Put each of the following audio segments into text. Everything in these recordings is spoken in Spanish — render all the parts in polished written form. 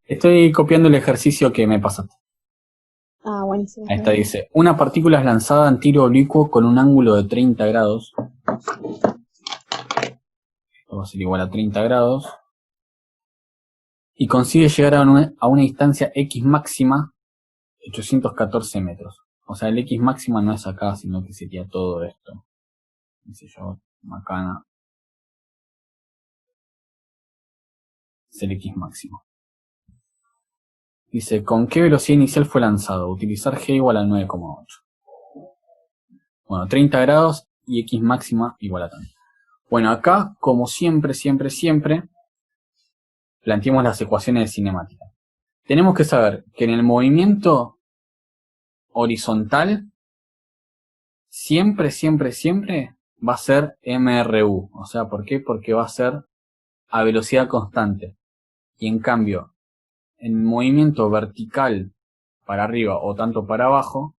Estoy copiando el ejercicio que me pasaste. Ah, buenísimo. Ahí está, dice, una partícula es lanzada en tiro oblicuo con un ángulo de 30 grados. Esto va a ser igual a 30 grados. Y consigue llegar a una distancia X máxima de 814 metros. O sea, el X máxima no es acá, sino que sería todo esto. Dice yo, macana. Es el X máximo. Dice, ¿con qué velocidad inicial fue lanzado? Utilizar G igual a 9,8. Bueno, 30 grados y X máxima igual a tanto. Bueno, acá, como siempre, planteemos las ecuaciones de cinemática. Tenemos que saber que en el movimiento horizontal, siempre va a ser MRU. O sea, ¿por qué? Porque va a ser a velocidad constante. Y en cambio, en movimiento vertical para arriba o tanto para abajo,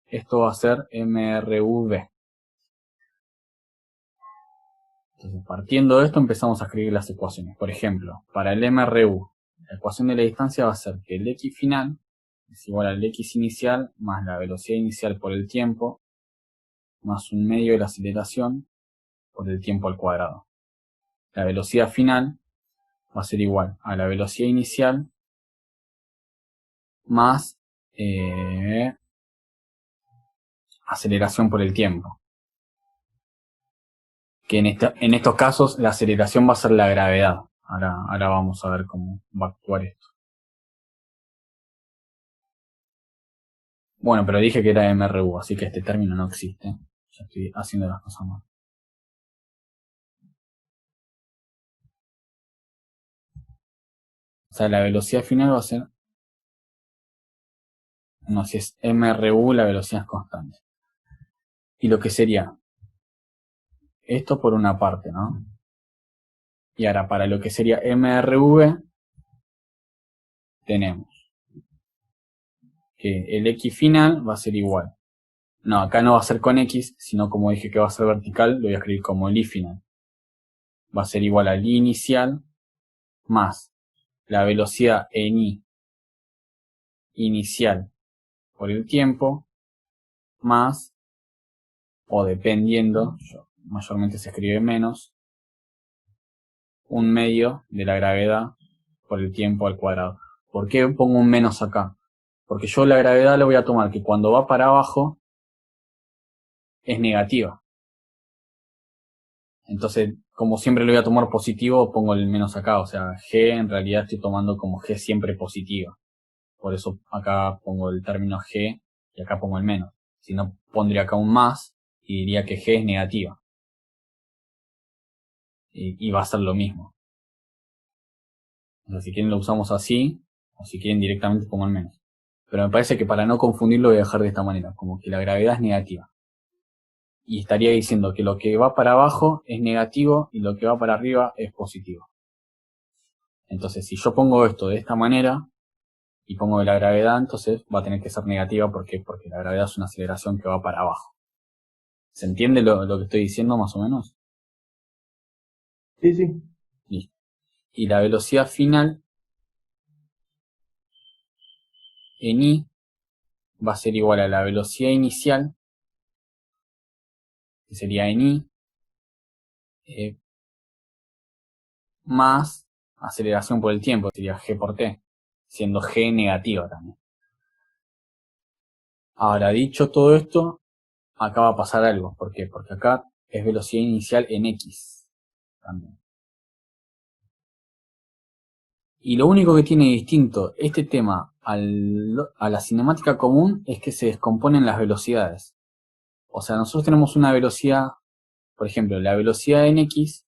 esto va a ser MRV. Entonces, partiendo de esto, empezamos a escribir las ecuaciones. Por ejemplo, para el MRU, la ecuación de la distancia va a ser que el X final es igual al X inicial más la velocidad inicial por el tiempo más un medio de la aceleración por el tiempo al cuadrado. La velocidad final va a ser igual a la velocidad inicial más aceleración por el tiempo. Que en estos casos la aceleración va a ser la gravedad. Ahora vamos a ver cómo va a actuar esto. Bueno, pero dije que era MRU, así que este término no existe. Ya estoy haciendo las cosas mal. O sea, la velocidad final va a ser... No, si es MRU, la velocidad es constante. Y lo que sería... Esto por una parte, ¿no? Y ahora para lo que sería MRV, tenemos que el X final va a ser igual. No, acá no va a ser con X, sino como dije que va a ser vertical, lo voy a escribir como el Y final. Va a ser igual al I inicial más la velocidad en I inicial por el tiempo más, o dependiendo, mayormente se escribe menos, un medio de la gravedad por el tiempo al cuadrado. ¿Por qué pongo un menos acá? Porque yo la gravedad la voy a tomar que cuando va para abajo es negativa. Entonces, como siempre lo voy a tomar positivo, pongo el menos acá. O sea, G en realidad estoy tomando como G siempre positiva. Por eso acá pongo el término G y acá pongo el menos. Si no, pondría acá un más y diría que G es negativa. Y va a ser lo mismo. O sea, si quieren lo usamos así, o si quieren directamente pongo el menos. Pero me parece que para no confundirlo voy a dejar de esta manera, como que la gravedad es negativa. Y estaría diciendo que lo que va para abajo es negativo y lo que va para arriba es positivo. Entonces, si yo pongo esto de esta manera y pongo la gravedad, entonces va a tener que ser negativa. ¿Por qué? Porque la gravedad es una aceleración que va para abajo. ¿Se entiende lo que estoy diciendo más o menos? Sí, sí. Listo. Y la velocidad final en I va a ser igual a la velocidad inicial, que sería en I, más aceleración por el tiempo, que sería G por T, siendo G negativa también. Ahora, dicho todo esto, acá va a pasar algo. ¿Por qué? Porque acá es velocidad inicial en X también. Y lo único que tiene distinto este tema a la cinemática común es que se descomponen las velocidades. O sea, nosotros tenemos una velocidad, por ejemplo, la velocidad en X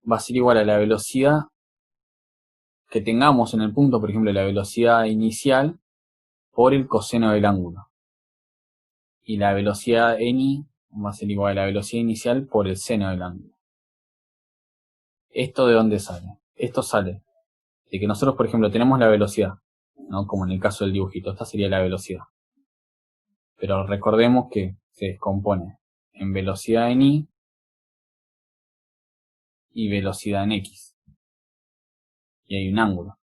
va a ser igual a la velocidad que tengamos en el punto, por ejemplo, la velocidad inicial por el coseno del ángulo. Y la velocidad en Y va a ser igual a la velocidad inicial por el seno del ángulo. ¿Esto de dónde sale? Esto sale de que nosotros, por ejemplo, tenemos la velocidad, ¿no? Como en el caso del dibujito, esta sería la velocidad. Pero recordemos que se descompone en velocidad en Y y velocidad en X. Y hay un ángulo.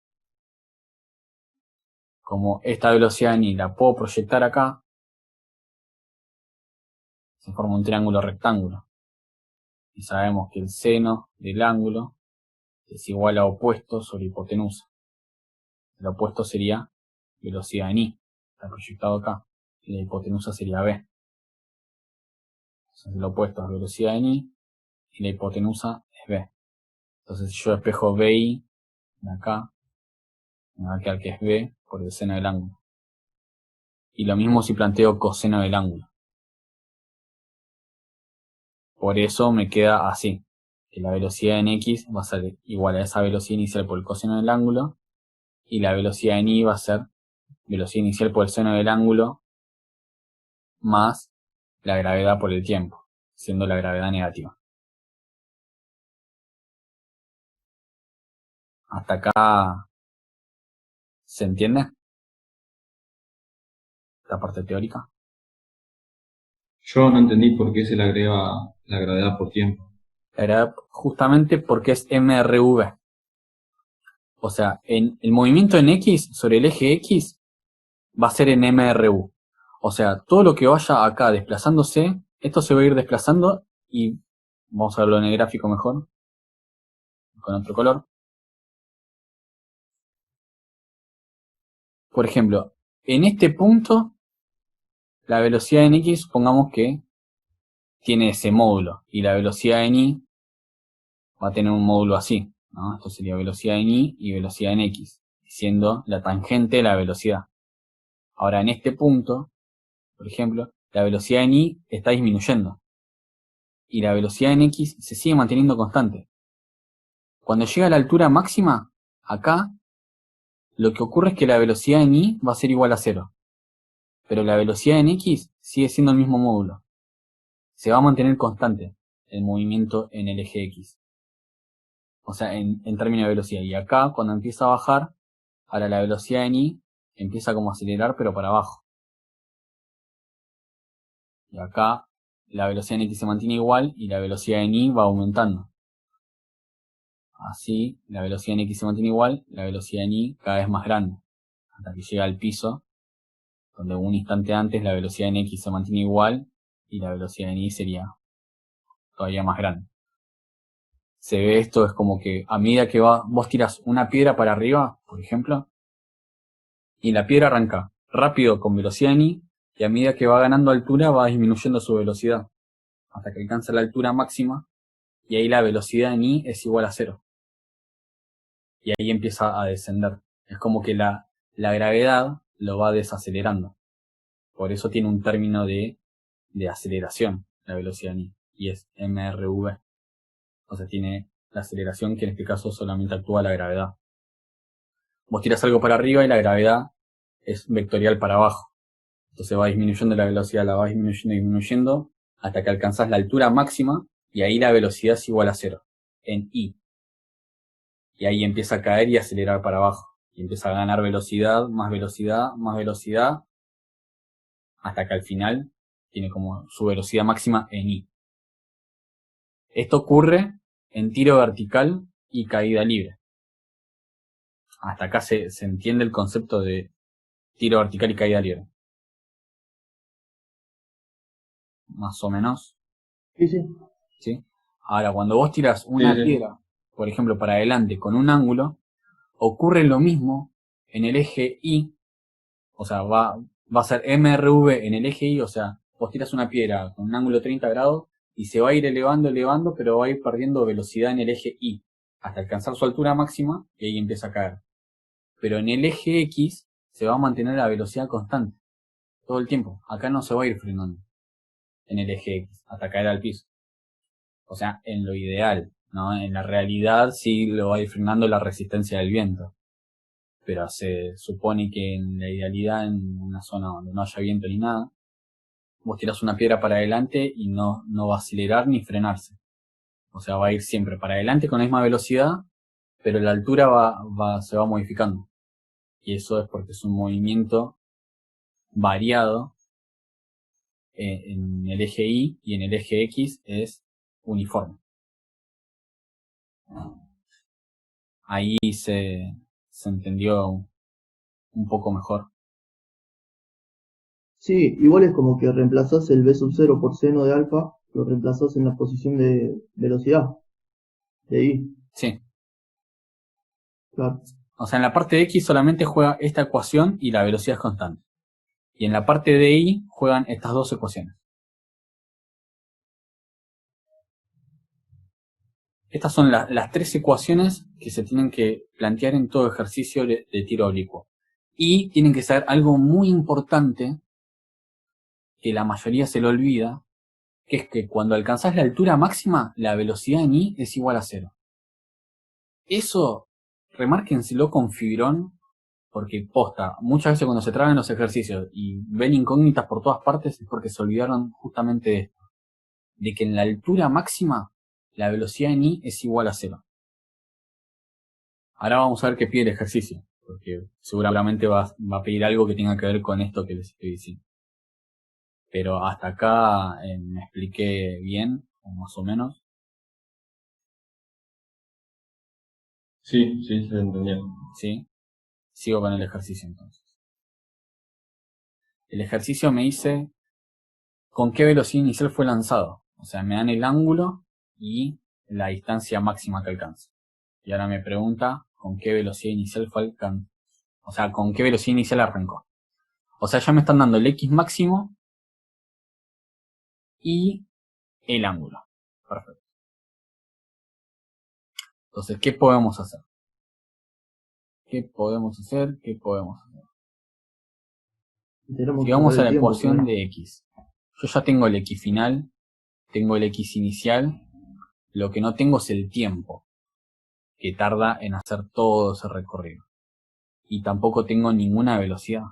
como esta velocidad en y la puedo proyectar acá, se forma un triángulo rectángulo. Y sabemos que el seno del ángulo es igual a opuesto sobre hipotenusa. El opuesto sería velocidad en y, está proyectado acá, y la hipotenusa sería b. Entonces el opuesto es velocidad en y la hipotenusa es b. Entonces si yo despejo bi de acá, me va a quedar que es b por el seno del ángulo. Y lo mismo si planteo coseno del ángulo. Por eso me queda así, que la velocidad en x va a ser igual a esa velocidad inicial por el coseno del ángulo, y la velocidad en y va a ser velocidad inicial por el seno del ángulo más la gravedad por el tiempo, siendo la gravedad negativa. ¿Hasta acá se entiende? La parte teórica. Yo no entendí por qué se le agrega la gravedad por tiempo. La gravedad justamente porque es mRV. O sea, el movimiento en x sobre el eje x va a ser en mRU. O sea, todo lo que vaya acá desplazándose, esto se va a ir desplazando y vamos a verlo en el gráfico mejor, con otro color. Por ejemplo, en este punto, la velocidad en x, supongamos que tiene ese módulo, y la velocidad en y va a tener un módulo así, ¿no? Esto sería velocidad en y velocidad en x, siendo la tangente de la velocidad. Ahora, en este punto, por ejemplo, la velocidad en y está disminuyendo, y la velocidad en x se sigue manteniendo constante. Cuando llega a la altura máxima, acá, lo que ocurre es que la velocidad en y va a ser igual a 0. Pero la velocidad en x sigue siendo el mismo módulo. Se va a mantener constante el movimiento en el eje x. O sea, en términos de velocidad. Y acá, cuando empieza a bajar, ahora la velocidad en y empieza como a acelerar, pero para abajo. Y acá, la velocidad en x se mantiene igual y la velocidad en y va aumentando. Así, la velocidad en x se mantiene igual, la velocidad en y cada vez más grande, hasta que llega al piso, donde un instante antes la velocidad en x se mantiene igual y la velocidad en y sería todavía más grande. Se ve esto, es como que a medida que vos tiras una piedra para arriba, por ejemplo, y la piedra arranca rápido con velocidad en y a medida que va ganando altura va disminuyendo su velocidad, hasta que alcanza la altura máxima, y ahí la velocidad en y es igual a 0. Y ahí empieza a descender. Es como que la gravedad lo va desacelerando. Por eso tiene un término de aceleración, la velocidad en y es mRV. O sea, tiene la aceleración que en este caso solamente actúa la gravedad. Vos tirás algo para arriba y la gravedad es vectorial para abajo. Entonces va disminuyendo la velocidad, la va disminuyendo, hasta que alcanzás la altura máxima, y ahí la velocidad es igual a 0, en y. Y ahí empieza a caer y acelerar para abajo. Y empieza a ganar velocidad, más velocidad, más velocidad, hasta que al final tiene como su velocidad máxima en y. Esto ocurre en tiro vertical y caída libre. Hasta acá se entiende el concepto de tiro vertical y caída libre. Más o menos. Sí, sí. ¿Sí? Ahora, cuando vos tiras una piedra, por ejemplo, para adelante con un ángulo, ocurre lo mismo en el eje y. O sea, va a ser mRV en el eje y, o sea, vos tiras una piedra con un ángulo de 30 grados y se va a ir elevando, pero va a ir perdiendo velocidad en el eje y, hasta alcanzar su altura máxima y ahí empieza a caer. Pero en el eje X se va a mantener la velocidad constante todo el tiempo. Acá no se va a ir frenando en el eje X hasta caer al piso. O sea, en lo ideal, ¿no? En la realidad sí lo va a ir frenando la resistencia del viento. Pero se supone que en la idealidad, en una zona donde no haya viento ni nada, vos tirás una piedra para adelante y no va a acelerar ni frenarse. O sea, va a ir siempre para adelante con la misma velocidad, pero la altura se va modificando. Y eso es porque es un movimiento variado en el eje Y, y en el eje X es uniforme. Ahí se entendió un poco mejor. Sí, igual es como que reemplazás el b sub 0 por seno de alfa, lo reemplazás en la posición de velocidad, de i, Sí. claro. O sea, en la parte de X solamente juega esta ecuación y la velocidad es constante. Y en la parte de Y juegan estas dos ecuaciones. Estas son las tres ecuaciones que se tienen que plantear en todo ejercicio de tiro oblicuo. Y tienen que saber algo muy importante que la mayoría se lo olvida, que es que cuando alcanzás la altura máxima, la velocidad en Y es igual a 0. Eso, remárquenselo con fibrón, porque posta, muchas veces cuando se traban los ejercicios y ven incógnitas por todas partes es porque se olvidaron justamente de esto, de que en la altura máxima la velocidad en Y es igual a 0. Ahora vamos a ver qué pide el ejercicio, porque seguramente va a pedir algo que tenga que ver con esto que les estoy diciendo. Pero hasta acá me expliqué bien, o más o menos. Sí, se entendió. ¿Sí? Sigo con el ejercicio entonces. El ejercicio me dice con qué velocidad inicial fue lanzado. O sea, me dan el ángulo y la distancia máxima que alcanza. Y ahora me pregunta con qué velocidad inicial fue alcanzado. O sea, con qué velocidad inicial arrancó. O sea, ya me están dando el X máximo y el ángulo. Perfecto. Entonces, ¿qué podemos hacer? ¿Qué podemos hacer? Tenemos Si que vamos sacar a el la tiempo, ecuación claro. de X. Yo ya tengo el X final, tengo el X inicial. Lo que no tengo es el tiempo que tarda en hacer todo ese recorrido. Y tampoco tengo ninguna velocidad,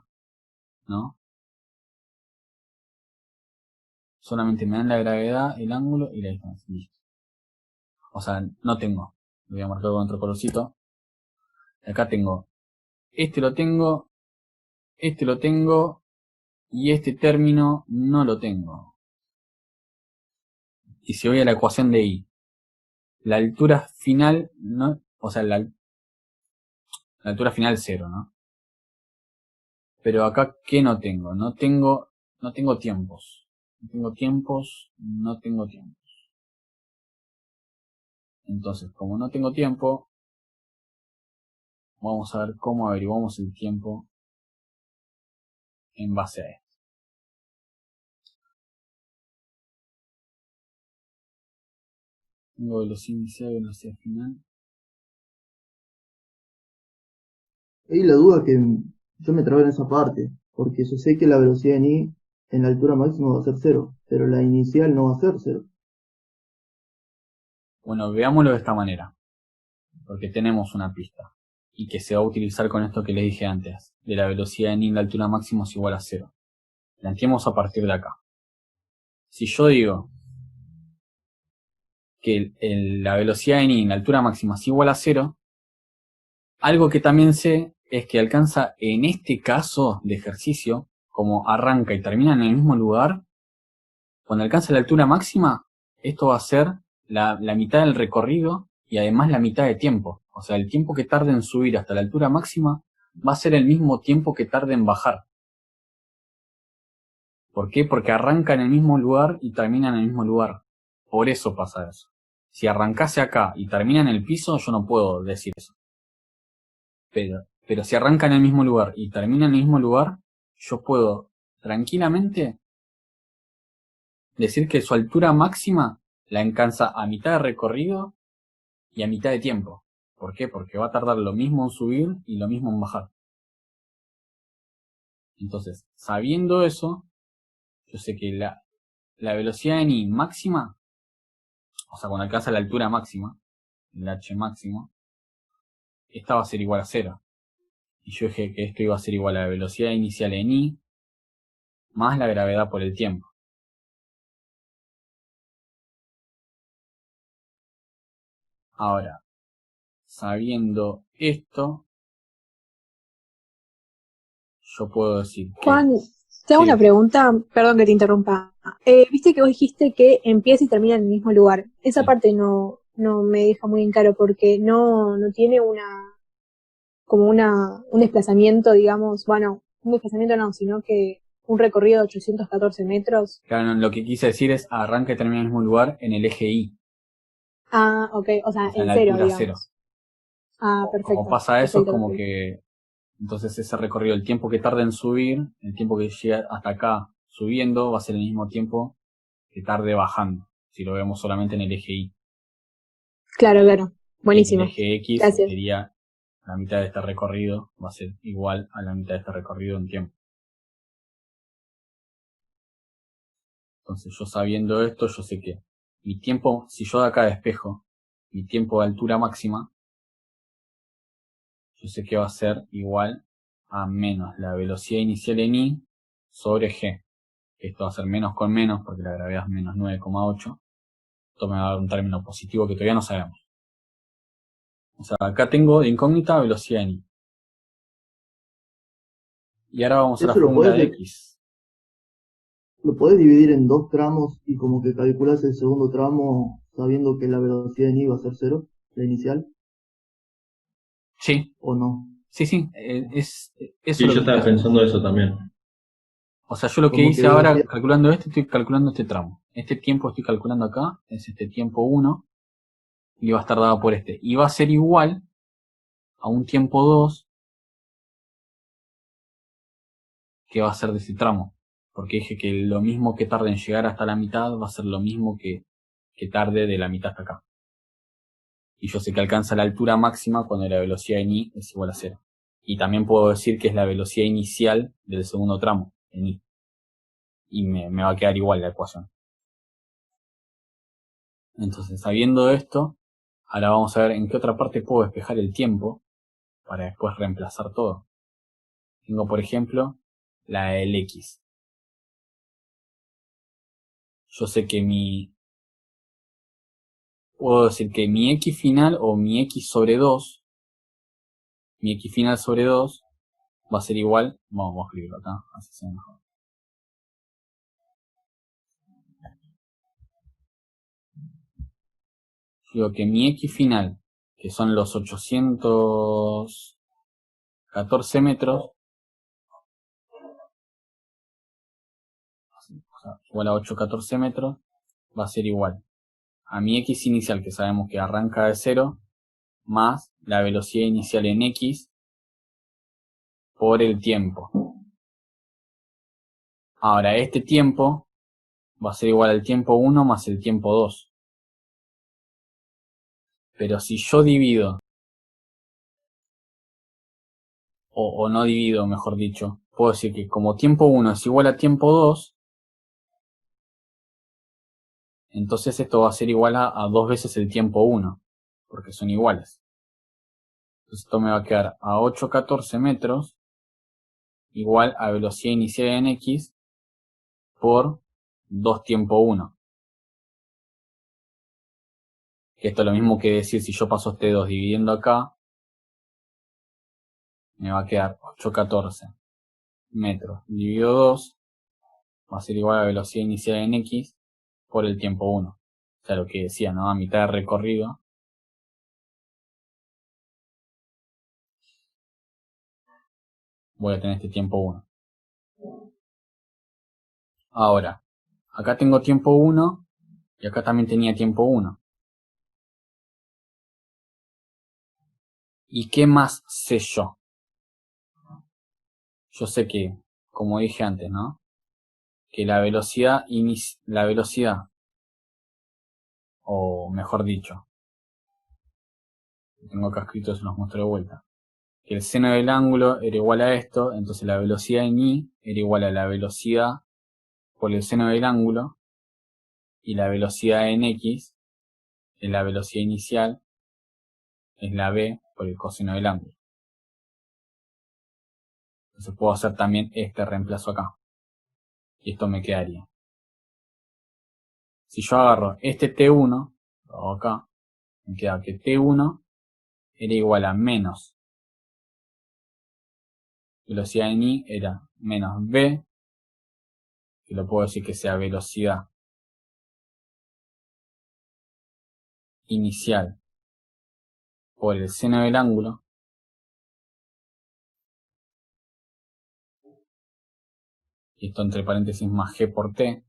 ¿no? Solamente me dan la gravedad, el ángulo y la distancia. Listo. O sea, no tengo. Lo voy a marcar con otro colorcito. Acá tengo. Este lo tengo y este término no lo tengo. Y si voy a la ecuación de Y, la altura final, no, o sea, la altura final 0, ¿no? Pero acá, ¿qué no tengo? No tengo tiempos. No tengo tiempos. Entonces, como no tengo tiempo, vamos a ver cómo averiguamos el tiempo en base a esto. Tengo velocidad inicial y velocidad final. Ahí la duda que yo me trabé en esa parte, porque yo sé que la velocidad en i en la altura máxima va a ser 0, pero la inicial no va a ser 0. Bueno, veámoslo de esta manera, porque tenemos una pista y que se va a utilizar con esto que les dije antes, de la velocidad en y la altura máxima es igual a 0. Planteemos a partir de acá. Si yo digo que la velocidad en y la altura máxima es igual a 0, algo que también sé es que alcanza en este caso de ejercicio, como arranca y termina en el mismo lugar, cuando alcanza la altura máxima, esto va a ser la mitad del recorrido y además la mitad de tiempo. O sea, el tiempo que tarde en subir hasta la altura máxima va a ser el mismo tiempo que tarde en bajar. ¿Por qué? Porque arranca en el mismo lugar y termina en el mismo lugar. Por eso pasa eso. Si arrancase acá y termina en el piso, yo no puedo decir eso. Pero si arranca en el mismo lugar y termina en el mismo lugar, yo puedo tranquilamente decir que su altura máxima la alcanza a mitad de recorrido y a mitad de tiempo. ¿Por qué? Porque va a tardar lo mismo en subir y lo mismo en bajar. Entonces, sabiendo eso, yo sé que la velocidad en I máxima, o sea, cuando alcanza la altura máxima, el H máximo, esta va a ser igual a 0. Y yo dije que esto iba a ser igual a la velocidad inicial en I más la gravedad por el tiempo. Ahora, sabiendo esto, yo puedo decir que... Juan, te hago Sí, una pregunta, perdón que te interrumpa. Viste que vos dijiste que empieza y termina en el mismo lugar. Esa sí. parte no me deja muy en claro porque no tiene como un desplazamiento, digamos, bueno, un desplazamiento no, sino que un recorrido de 814 metros. Claro, no, lo que quise decir es arranca y termina en el mismo lugar en el eje Y, Ah, ok, o sea, o sea, en en la cero, altura digamos. cero. Ah, Como perfecto. pasa eso, es Perfecto, como perfecto. que entonces ese recorrido, el tiempo que tarda en subir, el tiempo que llega hasta acá subiendo, va a ser el mismo tiempo que tarde bajando, si lo vemos solamente en el eje Y. Claro, claro. Y en el Buenísimo. eje X Gracias. sería la mitad de este recorrido, va a ser igual a la mitad de este recorrido en tiempo. Entonces yo sabiendo esto, yo sé que mi tiempo, si yo de acá despejo mi tiempo de altura máxima, yo sé que va a ser igual a menos la velocidad inicial en I sobre G. Esto va a ser menos con menos, porque la gravedad es menos 9,8. Esto me va a dar un término positivo que todavía no sabemos. O sea, acá tengo de incógnita velocidad en I. Y ahora vamos a la Eso fórmula de X. lo podés dividir en dos tramos y como que calculás el segundo tramo sabiendo que la velocidad en I va a ser cero, la inicial, Sí, o no. sí, eso Sí, es yo lo que estoy estaba haciendo. pensando eso también. O sea, yo lo que Como que hice ahora, velocidad, calculando esto, estoy calculando este tramo. Este tiempo estoy calculando acá, es este tiempo 1, y va a estar dado por este. Y va a ser igual a un tiempo 2, que va a ser de ese tramo. Porque dije que lo mismo que tarde en llegar hasta la mitad, va a ser lo mismo que tarde de la mitad hasta acá. Y yo sé que alcanza la altura máxima cuando la velocidad en I es igual a 0. Y también puedo decir que es la velocidad inicial del segundo tramo, en I. Y me va a quedar igual la ecuación. Entonces, sabiendo esto, ahora vamos a ver en qué otra parte puedo despejar el tiempo para después reemplazar todo. Tengo, por ejemplo, la del X. Yo sé que puedo decir que mi X final o mi X sobre 2, mi X final sobre 2 va a ser igual, vamos a escribirlo acá, así se ve mejor. Digo que mi X final, que son los 814 metros, o sea, igual a 814 metros, va a ser igual a mi X inicial, que sabemos que arranca de 0, más la velocidad inicial en X por el tiempo. Ahora, este tiempo va a ser igual al tiempo 1 más el tiempo 2. Pero si yo divido, o no divido, mejor dicho, puedo decir que como tiempo 1 es igual a tiempo 2, entonces esto va a ser igual a 2 veces el tiempo 1, porque son iguales. Entonces esto me va a quedar a 814 metros igual a velocidad inicial en X por 2 tiempo 1. Que esto es lo mismo que decir si yo paso este 2 dividiendo acá, me va a quedar 814 metros dividido 2, va a ser igual a velocidad inicial en X por el tiempo 1. O sea, lo que decía, ¿no? A mitad de recorrido voy a tener este tiempo 1. Ahora, acá tengo tiempo 1 y acá también tenía tiempo 1. ¿Y qué más sé yo? Yo sé que, como dije antes, ¿no? Que la velocidad, o mejor dicho, lo tengo acá escrito, se los muestro de vuelta. Que el seno del ángulo era igual a esto, entonces la velocidad en I era igual a la velocidad por el seno del ángulo, y la velocidad en X es la velocidad inicial, es la v por el coseno del ángulo. Entonces puedo hacer también este reemplazo acá. Y esto me quedaría. Si yo agarro este T1, lo hago acá, me queda que T1 era igual a menos velocidad en I era menos v, que lo puedo decir que sea velocidad inicial por el seno del ángulo, y esto entre paréntesis más g por t,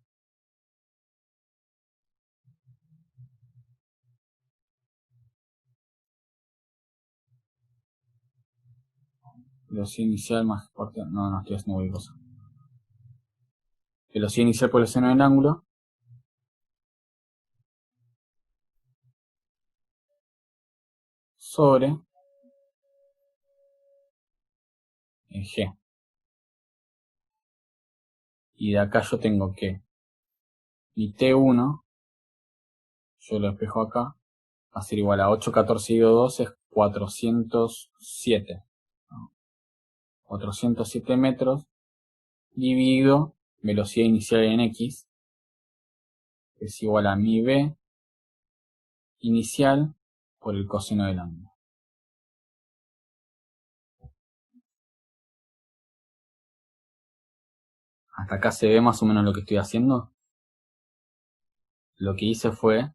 velocidad inicial más g por t, no estoy haciendo cualquier cosa. Velocidad inicial por el seno del ángulo sobre el g. Y de acá yo tengo que mi t1, yo lo despejo acá, va a ser igual a 814 dividido 2 es 407. ¿No? 407 metros dividido velocidad inicial en x, que es igual a mi b inicial por el coseno del ángulo. Hasta acá se ve más o menos lo que estoy haciendo. Lo que hice fue,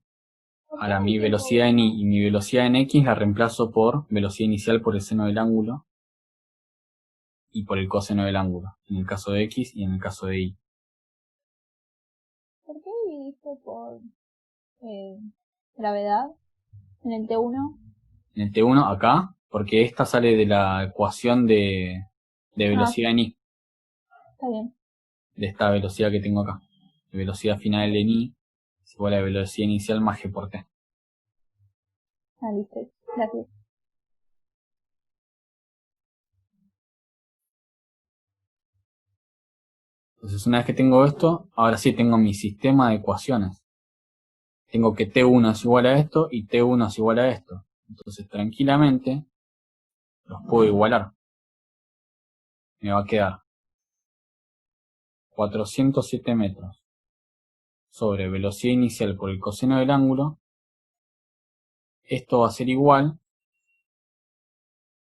ahora mi velocidad en y y mi velocidad en x la reemplazo por velocidad inicial por el seno del ángulo y por el coseno del ángulo, en el caso de x y en el caso de y. ¿Por qué dividiste por gravedad en el T1? En el t1 acá, porque esta sale de la ecuación de velocidad en y, Está bien. de esta velocidad que tengo acá. La velocidad final en y es igual a la velocidad inicial más g por t. Ah, listo. Gracias. Entonces una vez que tengo esto, ahora sí tengo mi sistema de ecuaciones. Tengo que t1 es igual a esto y t1 es igual a esto. Entonces tranquilamente los puedo igualar. Me va a quedar 407 metros sobre velocidad inicial por el coseno del ángulo. Esto va a ser igual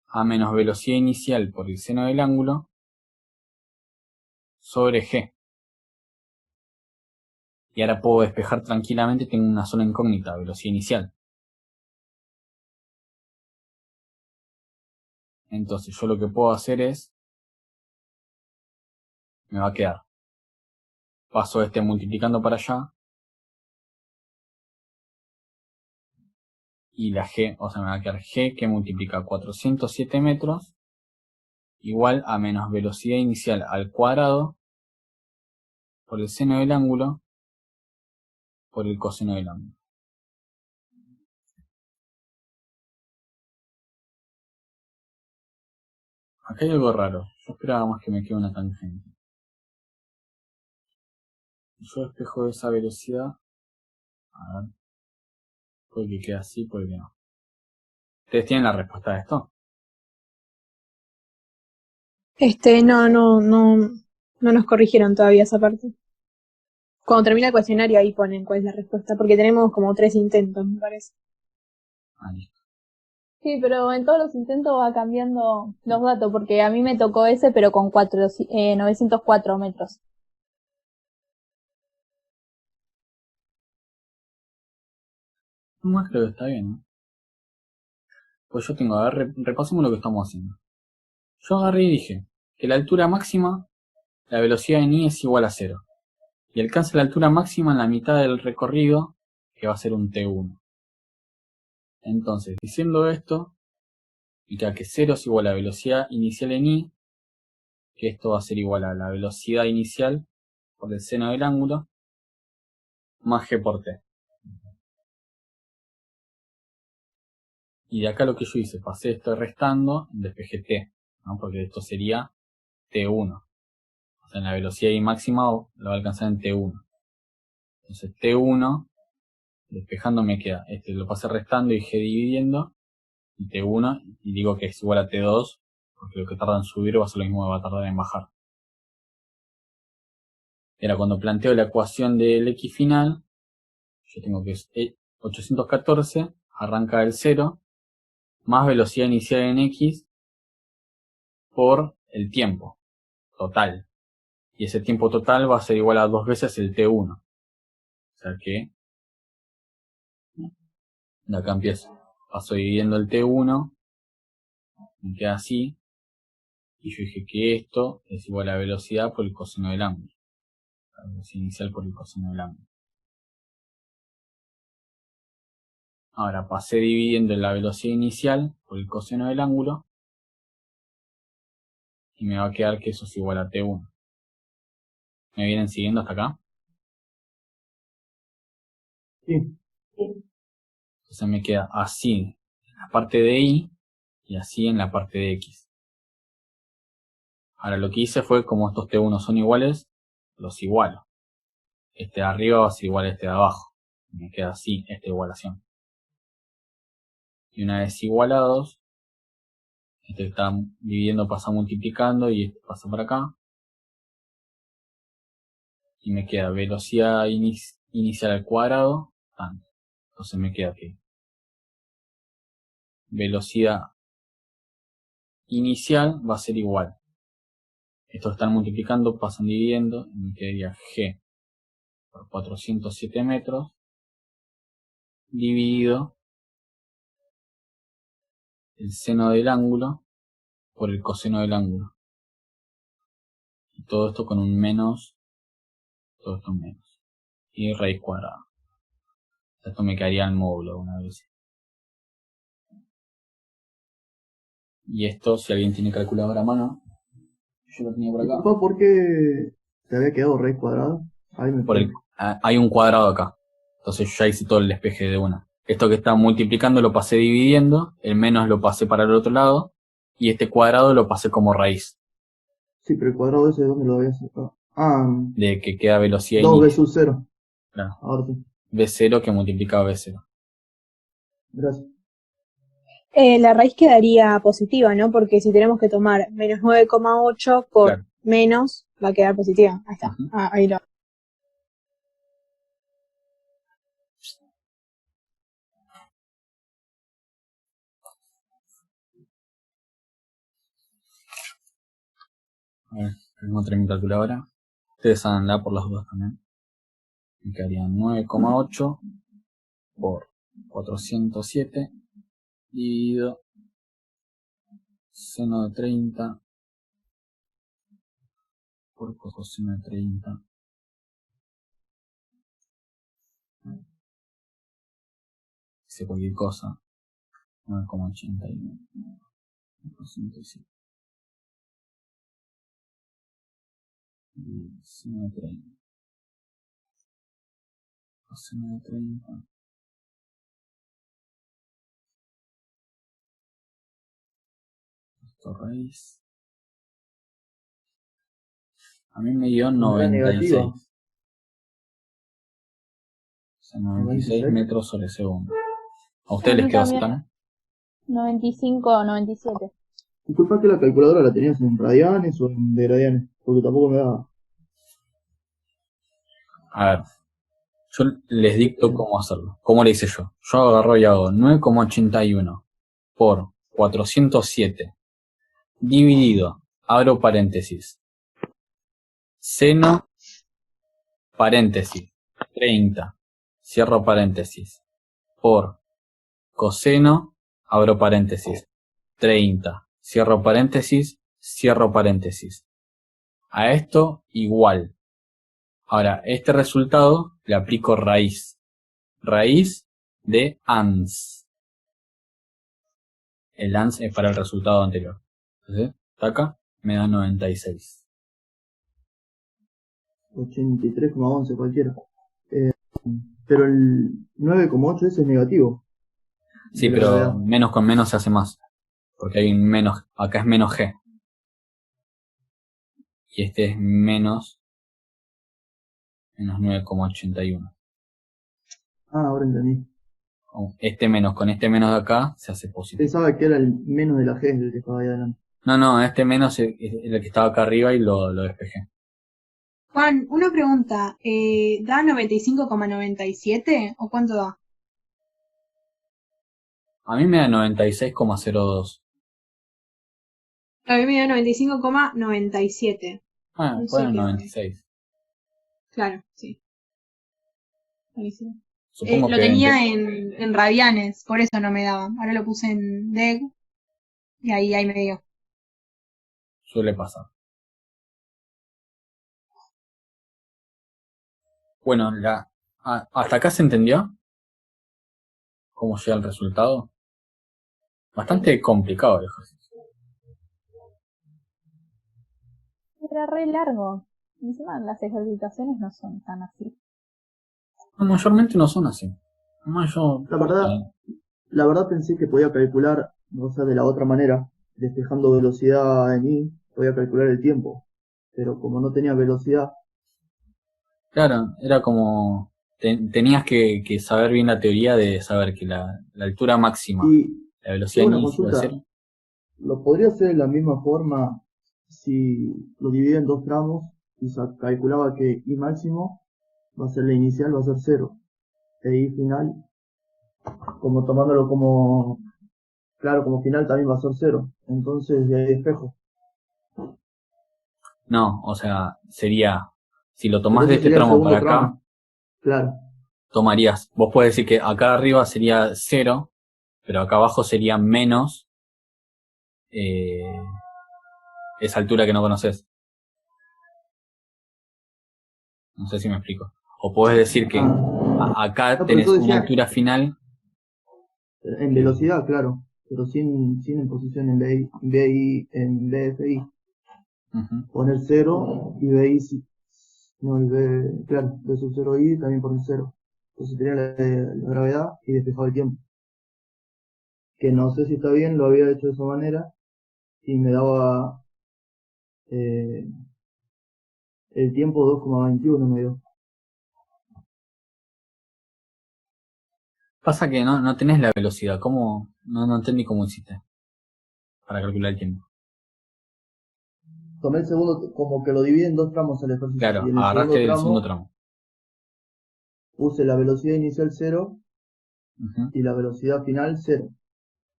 a menos velocidad inicial por el seno del ángulo sobre g. Y ahora puedo despejar tranquilamente, tengo una sola incógnita, velocidad inicial. Entonces yo lo que puedo hacer es, me va a quedar, paso este multiplicando para allá, y la g, o sea me va a quedar g que multiplica 407 metros igual a menos velocidad inicial al cuadrado por el seno del ángulo por el coseno del ángulo. Acá hay algo raro, yo esperaba más que me quede una tangente. Yo despejo esa velocidad, a ver, puede que quede así, puede que no. ¿Ustedes tienen la respuesta de esto? No nos corrigieron todavía esa parte. Cuando termina el cuestionario ahí ponen cuál es la respuesta, porque tenemos como 3 intentos, me parece. Ah, listo. Sí, pero en todos los intentos va cambiando los datos, porque a mí me tocó ese, pero con 904 metros. Más creo que está bien, ¿no? Pues yo tengo, a ver, repasemos lo que estamos haciendo. Yo agarré y dije que la altura máxima, la velocidad en i es igual a 0. Y alcanza la altura máxima en la mitad del recorrido, que va a ser un t1. Entonces, diciendo esto, indica que 0 es igual a la velocidad inicial en i, que esto va a ser igual a la velocidad inicial por el seno del ángulo, más g por t. Y de acá lo que yo hice, pasé esto restando, despejé t, ¿no? Porque esto sería t1. O sea, en la velocidad I máxima lo va a alcanzar en t1. Entonces t1, despejando me queda, lo pasé restando y g dividiendo, y t1, y digo que es igual a t2, porque lo que tarda en subir va a ser lo mismo que va a tardar en bajar. Era cuando planteo la ecuación del x final, yo tengo que es 814, arranca del 0, más velocidad inicial en x por el tiempo total. Y ese tiempo total va a ser igual a 2 veces el t1. O sea que, de acá empiezo. Paso dividiendo el t1, me queda así. Y yo dije que esto es igual a la velocidad por el coseno del ángulo. La velocidad inicial por el coseno del ángulo. Ahora pasé dividiendo la velocidad inicial por el coseno del ángulo. Y me va a quedar que eso es igual a T1. ¿Me vienen siguiendo hasta acá? Sí. Entonces me queda así en la parte de Y y así en la parte de X. Ahora lo que hice fue, como estos T1 son iguales, los igualo. Este de arriba va a ser igual a este de abajo. Me queda así esta igualación. Y una vez igualados, este que está dividiendo pasa multiplicando y este pasa por acá. Y me queda velocidad inicial al cuadrado, tanto. Entonces me queda que velocidad inicial va a ser igual. Estos están multiplicando, pasan dividiendo, y me quedaría G por 407 metros dividido el seno del ángulo por el coseno del ángulo. Y todo esto con un menos, todo esto un menos. Y raíz cuadrada. Esto me quedaría el módulo una vez. Y esto, si alguien tiene calculadora a mano, yo lo tenía por acá. Disculpa, ¿por qué te había quedado raíz cuadrada? Ahí me Por hay un cuadrado acá. Entonces yo ya hice todo el despeje de una. Esto que está multiplicando lo pasé dividiendo, el menos lo pasé para el otro lado, y este cuadrado lo pasé como raíz. Sí, pero el cuadrado ese, ¿de dónde lo había sacado? De que queda velocidad 2 inicia. sub 0. Claro. Ahora sí. B0 que multiplica B0. Gracias. La raíz quedaría positiva, ¿no? Porque si tenemos que tomar menos 9,8 por Claro. menos, va a quedar positiva. Ahí está. Ujú. Ahí lo. A ver, encontré mi calculadora. Ustedes háganla por las dudas también. Me quedaría 9,8 por 407 dividido seno de 30 por coseno de 30. Hice cualquier cosa. 9,81. 407. Y seno de 30. Coseno de 30. Esto raíz. A mí me dio Era 96. negativa. O sea, 96 96. metros sobre segundo. ¿A ustedes les quedó así también? 95 o 97. Disculpa, que la calculadora la tenías en radianes o en degradianes, porque tampoco me da. A ver, yo les dicto cómo hacerlo. ¿Cómo le hice yo? Yo agarro y hago 9,81 por 407 dividido, abro paréntesis, seno, paréntesis, 30, cierro paréntesis, por coseno, abro paréntesis, 30, cierro paréntesis, cierro paréntesis. A esto igual. Ahora, este resultado le aplico raíz. Raíz de ans. El ans es para el resultado anterior. Entonces, está acá, me da 96. 83,11 cualquiera. Pero el 9,8 ese es negativo. Sí, De pero gravedad. menos con menos se hace más. Porque hay un menos, acá es menos G. Y este es menos 9,81. Ahora entendí. Este menos con este menos de acá se hace positivo. Pensaba que era el menos de la G el que estaba ahí adelante. No, este menos es el que estaba acá arriba y lo despejé. Juan, una pregunta. ¿Da 95,97 o cuánto da? A mí me da 96,02. A mí me da 95,97. Bueno, No sé pueden qué. 96. Claro, sí. Buenísimo. Supongo Lo que tenía en radianes, por eso no me daba. Ahora lo puse en deg y ahí me dio. Suele pasar. Bueno, ¿hasta acá se entendió cómo llega el resultado? Bastante complicado el ejercicio. Era re largo. Encima las ejercitaciones no son tan así. No, mayormente no son así. La verdad pensé que podía calcular, o sea, de la otra manera, despejando velocidad en I, podía calcular el tiempo. Pero como no tenía velocidad, Claro, era como... tenías que saber bien la teoría de saber que la altura máxima, y la velocidad tengo una inicio de consulta, cero. ¿lo podría hacer de la misma forma si lo dividía en dos tramos y calculaba que I máximo va a ser la inicial, va a ser cero, e I final, como tomándolo como, claro, como final también va a ser cero, entonces de ahí despejo. No, o sea, sería... Si lo tomás Pero de ese este sería el tramo para segundo acá, tramo, claro. tomarías... Vos podés decir que acá arriba sería 0, pero acá abajo sería menos esa altura que no conoces. No sé si me explico. O podés decir que acá No, pero tenés yo una decía, altura final. en velocidad, claro, pero sin en posición en BI, en BFI. Ujú. Poner 0 y BI, no, el B, claro, B sub 0 I también poner 0. Entonces tenía la gravedad y despejaba el tiempo. Que no sé si está bien, lo había hecho de esa manera y me daba eh, el tiempo 2,21 me dio. Pasa que no tenés la velocidad. ¿Cómo? No entendí cómo hiciste para calcular el tiempo. Tomé el segundo, como que lo dividí en dos tramos el ejercicio. Claro, Y en el segundo agarraste el segundo tramo tramo. puse la velocidad inicial 0 Ujú. y la velocidad final 0.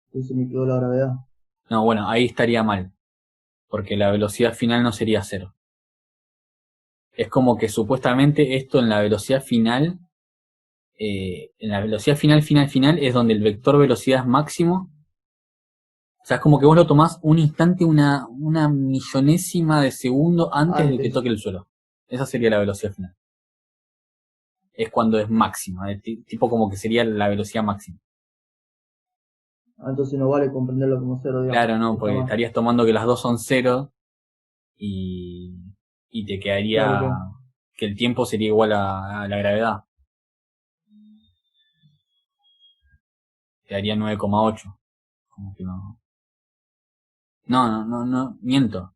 Entonces me quedó la gravedad. No, bueno, ahí estaría mal. Porque la velocidad final no sería 0. Es como que supuestamente esto en la velocidad final, final es donde el vector velocidad es máximo. O sea, es como que vos lo tomás un instante, una millonésima de segundo antes de que Antes. toque el suelo. Esa sería la velocidad final. Es cuando es máxima, tipo como que sería la velocidad máxima. Entonces no vale comprenderlo como 0, digamos. Claro, no, Está porque mal. estarías tomando que las dos son 0 y, y te Claro, quedaría claro. que el tiempo sería igual a la gravedad. Te daría 9,8. Como que no. No, miento.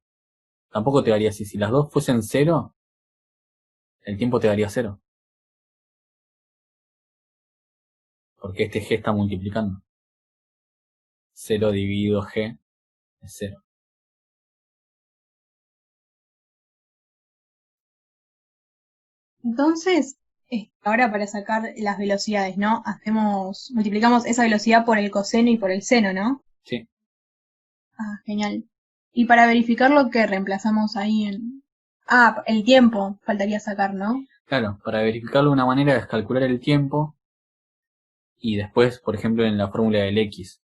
Tampoco te daría así. Si las dos fuesen 0, el tiempo te daría 0. Porque este G está multiplicando. 0 dividido G es 0. Entonces, ahora para sacar las velocidades, ¿no? Multiplicamos esa velocidad por el coseno y por el seno, ¿no? Sí. Ah, genial. Y para verificar lo que reemplazamos ahí en... Ah, el tiempo faltaría sacar, ¿no? Claro, para verificarlo una manera es calcular el tiempo y después, por ejemplo, en la fórmula del X.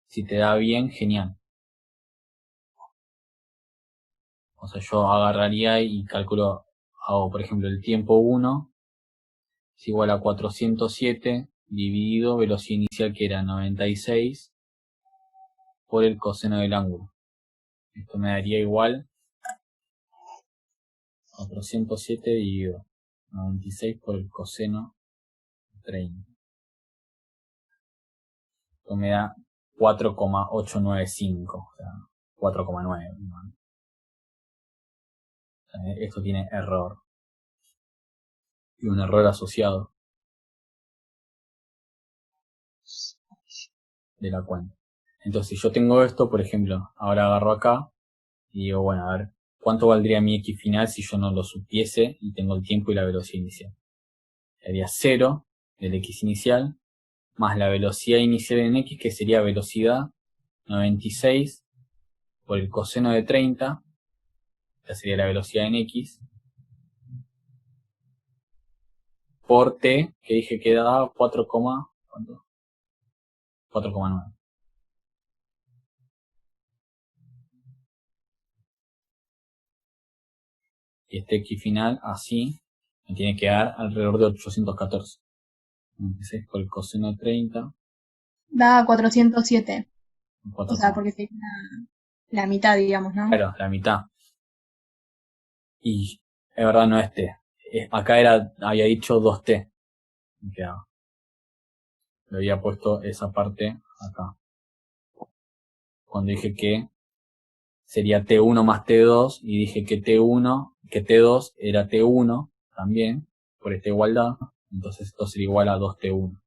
Si te da bien, genial. O sea, yo agarraría y calculo, hago por ejemplo el tiempo 1 es igual a 407 dividido velocidad inicial que era 96 por el coseno del ángulo. Esto me daría igual 407 dividido 96 por el coseno 30. Esto me da 4,895, o sea, 4,9. ¿No? Esto tiene error. Y un error asociado de la cuenta. Entonces, si yo tengo esto, por ejemplo, ahora agarro acá y digo, bueno, a ver, ¿cuánto valdría mi X final si yo no lo supiese y tengo el tiempo y la velocidad inicial? Sería 0 del X inicial más la velocidad inicial en X, que sería velocidad 96 por el coseno de 30, que sería la velocidad en X, por T, que dije que daba 4,9. y este X final así, me tiene que dar alrededor de 814. 96 por el coseno de 30. Da 407. O 4, sea, porque sería la mitad, digamos, ¿no? claro, la mitad. Y es verdad, no es T. Acá había dicho 2T. Me quedaba. Le había puesto esa parte acá. Cuando dije que sería T1 más T2 y dije que T2 era T1 también, por esta igualdad, entonces esto sería igual a 2T1.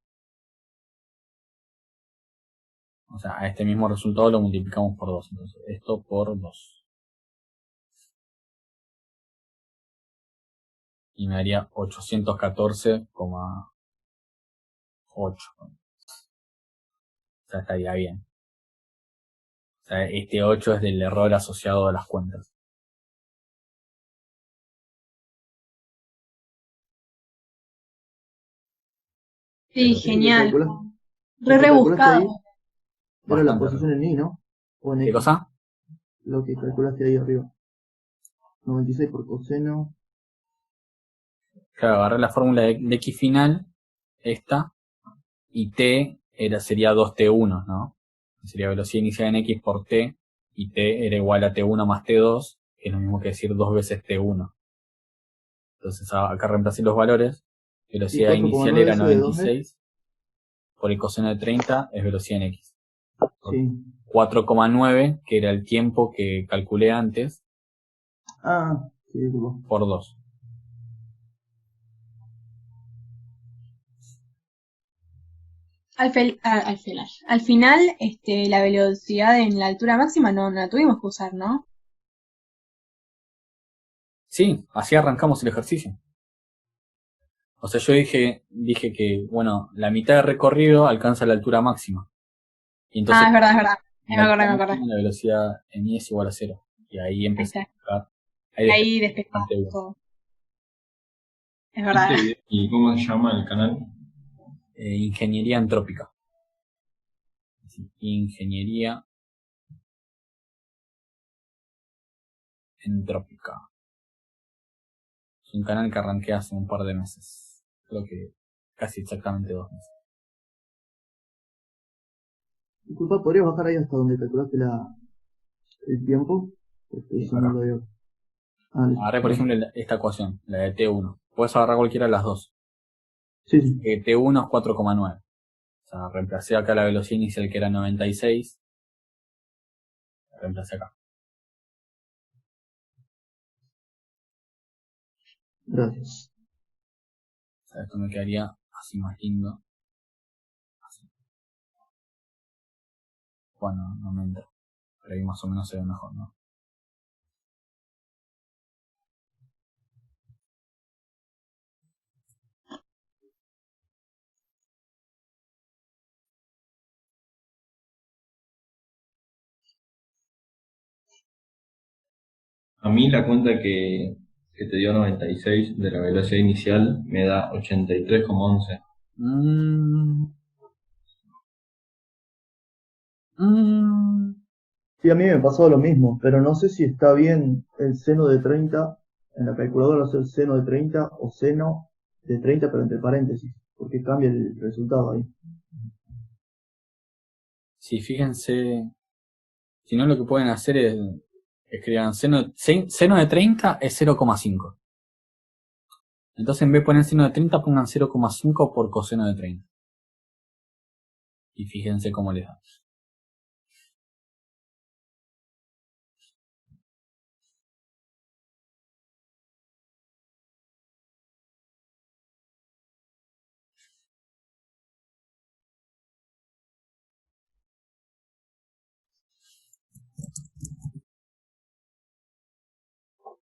O sea, a este mismo resultado lo multiplicamos por 2, entonces esto por 2. Y me daría 814,8. O sea, estaría bien. O sea, este 8 es del error asociado a las cuentas. Sí, Pero- genial. Lo que Re calculaste rebuscado. ahí era la Bastante posición en I, ¿no? O en ¿Qué X. cosa? Lo que calculaste ahí arriba. 96 por coseno. Claro, agarré la fórmula de X final, esta, y T sería 2T1, ¿no? Sería velocidad inicial en X por T, y T era igual a T1 más T2, que es lo mismo que decir 2 veces T1. Entonces acá reemplacé los valores. Y Velocidad inicial 4,9 era ese de dónde? 96, por el coseno de 30 es velocidad en X. Sí. 4,9, que era el tiempo que calculé antes, Ah, sí, disculpa. por 2. Al final, la velocidad en la altura máxima no la tuvimos que usar, ¿no? Sí, así arrancamos el ejercicio. O sea, yo dije que, bueno, la mitad de recorrido alcanza la altura máxima. Y entonces, Es verdad, es verdad. en Me la acordé, altura me acordé. máxima, la velocidad en I es igual a 0. Y ahí Ahí empecé a está. buscar. Ahí Ahí despejé despejamos bastante bien. todo. Es verdad. Este video, ¿y cómo se llama el canal? Ingeniería entrópica. Sí, ingeniería entrópica. Es un canal que arranqué hace un par de meses. Creo que casi exactamente 2 meses. Disculpa, ¿podrías bajar ahí hasta donde calculaste el tiempo? Porque Sí, eso acá. no lo veo. Ah, listo. Agarré, por ejemplo, esta ecuación, la de T1. Puedes agarrar cualquiera de las dos. Sí, sí. T1 es 4,9. O sea, reemplacé acá la velocidad inicial que era 96. La reemplacé acá. Gracias. O sea, esto me quedaría así más lindo. Así. Bueno, no me entra. Pero ahí más o menos se ve mejor, ¿no? A mí la cuenta que te dio 96 de la velocidad inicial me da 83,11. Sí, a mí me pasó lo mismo, pero no sé si está bien el seno de 30 en la calculadora hacer seno de 30 o seno de 30 pero entre paréntesis, porque cambia el resultado ahí. Sí, fíjense. Si no, lo que pueden hacer es escriban seno de 30 es 0,5. Entonces, en vez de poner seno de 30, pongan 0,5 por coseno de 30. Y fíjense cómo les da.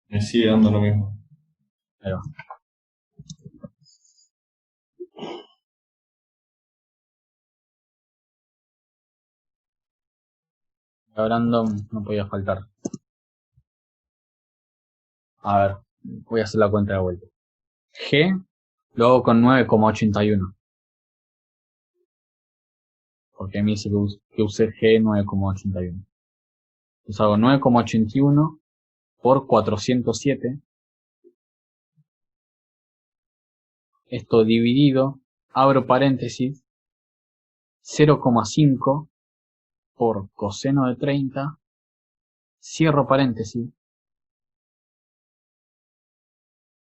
Me sigue dando lo mismo. Ahí va. La random no podía faltar. A ver, voy a hacer la cuenta de vuelta. G lo hago con 9,81. Porque a mí dice que use G 9,81. Entonces hago 9,81 por 407. esto dividido, abro paréntesis, 0,5 por coseno de 30, cierro paréntesis,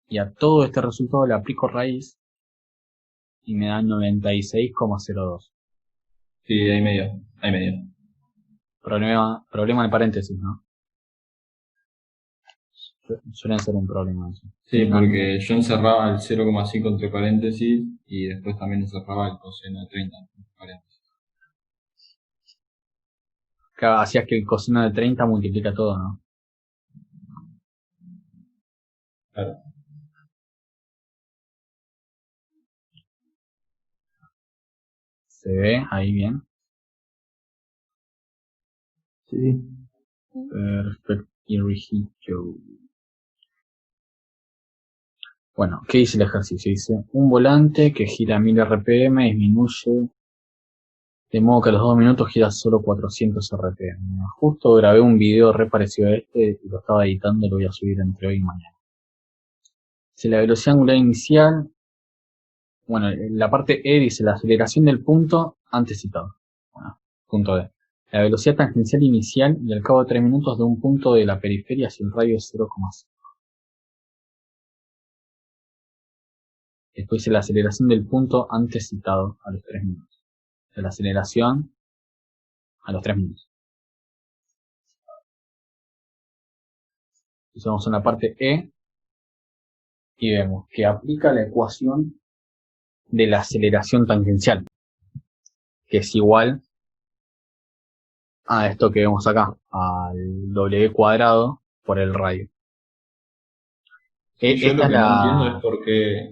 y a todo este resultado le aplico raíz, y me da 96,02. Sí, hay medio. Problema de paréntesis, ¿no? Suelen ser un problema eso. Sí, porque yo encerraba el 0,5 entre paréntesis y después también encerraba el coseno de 30 entre paréntesis. Claro, hacías que el coseno de 30 multiplica todo, ¿no? Claro. ¿Se ve ahí bien? Sí. Perfecto. Y registro. Bueno, ¿qué dice el ejercicio? Dice, un volante que gira 1000 RPM disminuye de modo que a los 2 minutos gira solo 400 RPM. Justo grabé un video re parecido a este y lo estaba editando, lo voy a subir entre hoy y mañana. Dice la velocidad angular inicial, bueno, la parte E dice la aceleración del punto antes citado. Bueno, punto D. La velocidad tangencial inicial y al cabo de 3 minutos de un punto de la periferia hacia el radio de 0,5. Después dice la aceleración del punto antes citado a los 3 minutos. De la aceleración a los 3 minutos. Entonces vamos a la parte E y vemos que aplica la ecuación de la aceleración tangencial, que es igual a esto que vemos acá, al W cuadrado por el radio. Yo lo Esta que es no la... entiendo es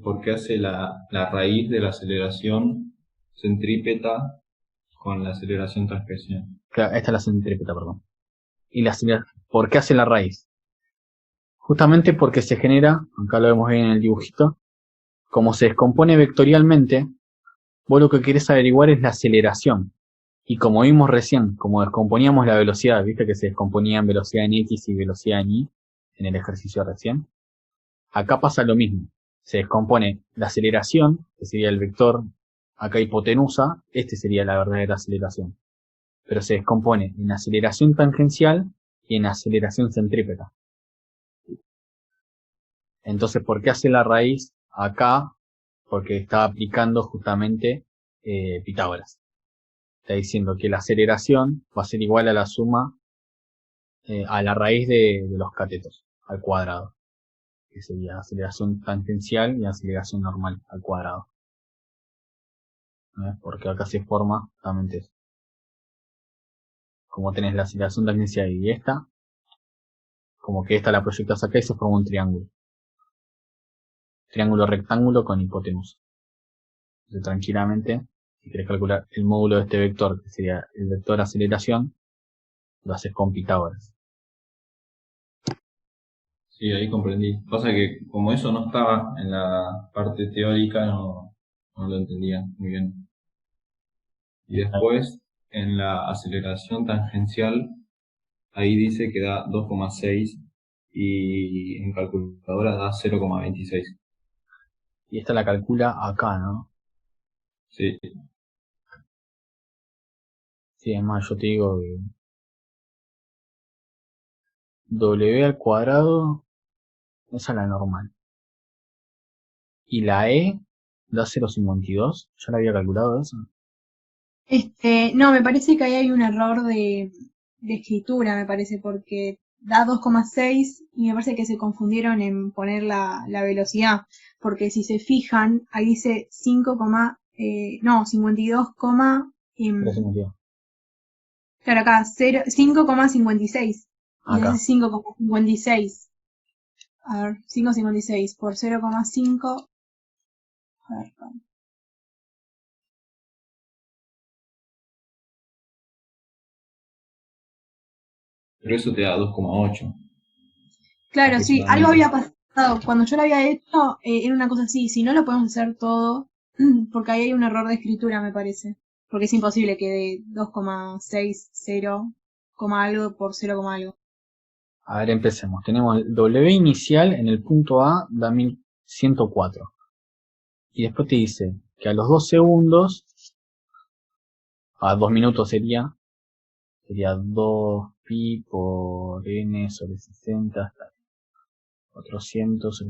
por qué hace la raíz de la aceleración centrípeta con la aceleración tangencial. Claro, esta es la centrípeta, perdón. Y la ¿por qué hace la raíz? Justamente porque se genera, acá lo vemos bien en el dibujito, como se descompone vectorialmente, vos lo que querés averiguar es la aceleración. Y como vimos recién, como descomponíamos la velocidad, viste que se descomponía en velocidad en X y velocidad en Y, en el ejercicio recién. Acá pasa lo mismo. Se descompone la aceleración, que sería el vector, acá hipotenusa, este sería la verdadera aceleración. Pero se descompone en aceleración tangencial y en aceleración centrípeta. Entonces, ¿por qué hace la raíz acá? Porque está aplicando justamente Pitágoras. Está diciendo que la aceleración va a ser igual a la suma, a la raíz de los catetos, al cuadrado. Que sería aceleración tangencial y aceleración normal al cuadrado. Porque acá se forma justamente eso. Como tenés la aceleración tangencial y esta, como que esta la proyectas acá y se forma un triángulo. Triángulo rectángulo con hipotenusa. Entonces tranquilamente, si querés calcular el módulo de este vector, que sería el vector aceleración, lo haces con Pitágoras. Sí, ahí comprendí. Pasa que como eso no estaba en la parte teórica, no lo entendía muy bien. Y después, en la aceleración tangencial, ahí dice que da 2,6 y en calculadora da 0,26. Y esta la calcula acá, ¿no? Sí. Sí, además yo te digo que W al cuadrado, esa es la normal. Y la E da 0,52, ya la había calculado eso. No, me parece que ahí hay un error de escritura, me parece, porque da 2,6 y me parece que se confundieron en poner la velocidad, porque si se fijan, ahí dice 52, 0,52. claro, acá 5,56 y Acá. dice 5,56. A ver, 5,56 por 0,5. A ver, Pero eso te da 2,8. claro, sí, algo había pasado. Cuando yo lo había hecho, era una cosa así. Si no, lo podemos hacer todo, porque ahí hay un error de escritura, me parece. Porque es imposible que de 2,60, algo por 0, algo. A ver, empecemos. Tenemos el W inicial en el punto A, da 1104. Y después te dice que a los 2 segundos, a 2 minutos sería 2pi por n sobre 60 hasta 400.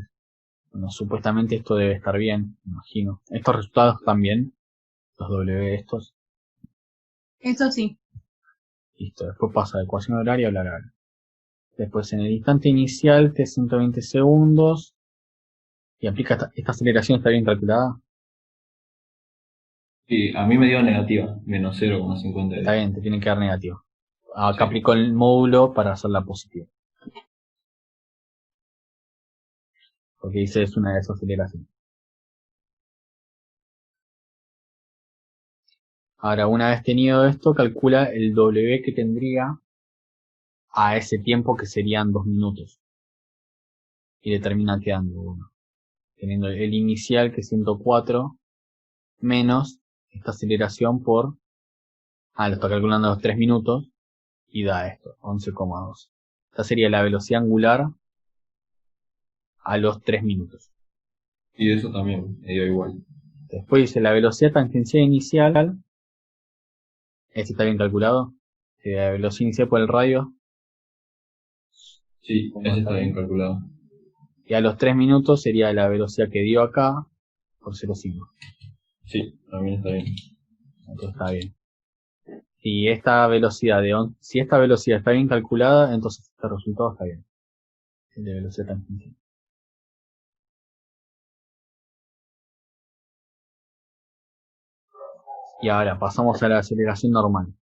Bueno, supuestamente esto debe estar bien, me imagino. Estos resultados están bien, los W estos. Eso sí. Listo, después pasa de ecuación horaria, bla, bla, bla. Después en el instante inicial, t 120 segundos. Y aplica esta aceleración, ¿está bien calculada? Sí, a mí me dio negativa, menos 0,50. Está bien, te tiene que dar negativo. Acá Sí. aplicó el módulo para hacerla positiva. Porque dice es una desaceleración. Ahora, una vez tenido esto, calcula el W que tendría a ese tiempo, que serían 2 minutos. Y le termina quedando, bueno, teniendo el inicial, que es 104, menos esta aceleración por... lo está calculando a los 3 minutos, y da esto, 11,2. Esta sería la velocidad angular a los 3 minutos. Y eso también me dio igual. Después dice la velocidad tangencial inicial. Este está bien calculado. La velocidad inicial por el radio. Sí, ese está bien calculado. Y a los 3 minutos sería la velocidad que dio acá por 0,5. Sí, también está bien. Entonces está bien. Si esta velocidad está bien calculada, entonces este resultado está bien. El de velocidad tangencial. Y ahora pasamos a la aceleración normal.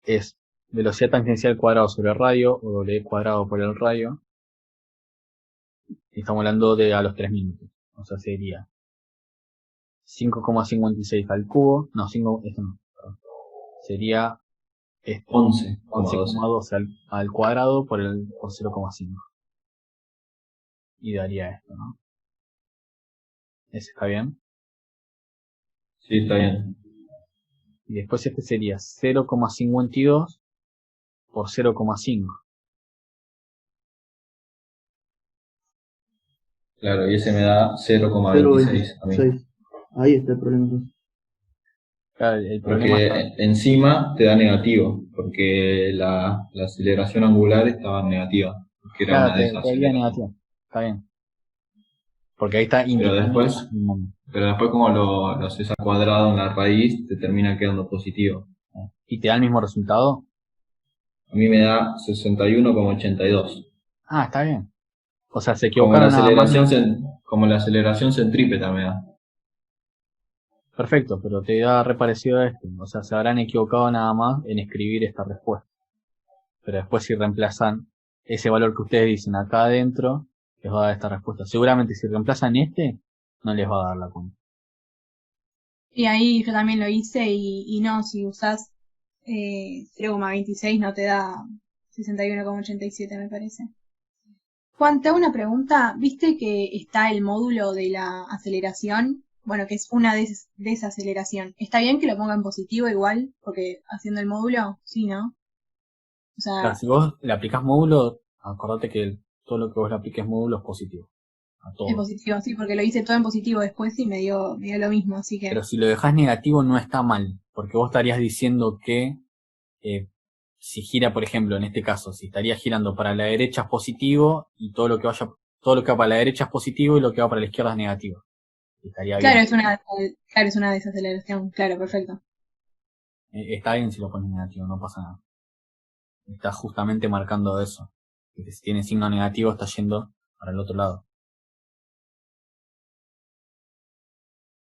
Es velocidad tangencial cuadrado sobre el radio, o W cuadrado por el radio. Y estamos hablando de a los 3 minutos. O sea, sería 5,56 al cubo. No, 5, esto no. Sería 11,12 al cuadrado por 0,5. Y daría esto, ¿no? ¿Ese está bien? Sí, está bien. Y después este sería 0,52 por 0,5. Claro, y ese me da 0,26 a mí. 0,26. Ahí está el problema. Entonces. Claro, el problema Porque encima te da negativo, porque la aceleración angular estaba negativa, porque era una te daría desaceleración. negativo. Está bien. Porque ahí está Pero indicando después, como lo haces al cuadrado en la raíz, te termina quedando positivo. ¿Y te da el mismo resultado? A mí me da 61,82. Ah, está bien. O sea, se Como la equivocaron nada más. como la aceleración centrípeta me da. Perfecto, pero te da reparecido a este. O sea, se habrán equivocado nada más en escribir esta respuesta. Pero después si reemplazan ese valor que ustedes dicen acá adentro, les va a dar esta respuesta. Seguramente si reemplazan este, no les va a dar la cuenta. Y ahí yo también lo hice y no, si usás 0,26 no te da 61,87 me parece. Juan, te hago una pregunta. ¿Viste que está el módulo de la aceleración? Bueno, que es una desaceleración. ¿Está bien que lo ponga en positivo igual? Porque haciendo el módulo, sí, ¿no? O sea, Claro, si vos le aplicás módulo, acordate que todo lo que vos le apliques módulo es positivo. A todo. es positivo, sí, porque lo hice todo en positivo después y me dio lo mismo, así que... Pero si lo dejás negativo no está mal, porque vos estarías diciendo que si gira, por ejemplo, en este caso, si estaría girando para la derecha es positivo y todo lo que va para la derecha es positivo y lo que va para la izquierda es negativo. Estaría Claro, bien. es una desaceleración, claro, perfecto. Está bien si lo pones negativo, no pasa nada. Está justamente marcando eso. Que si tiene signo negativo está yendo para el otro lado.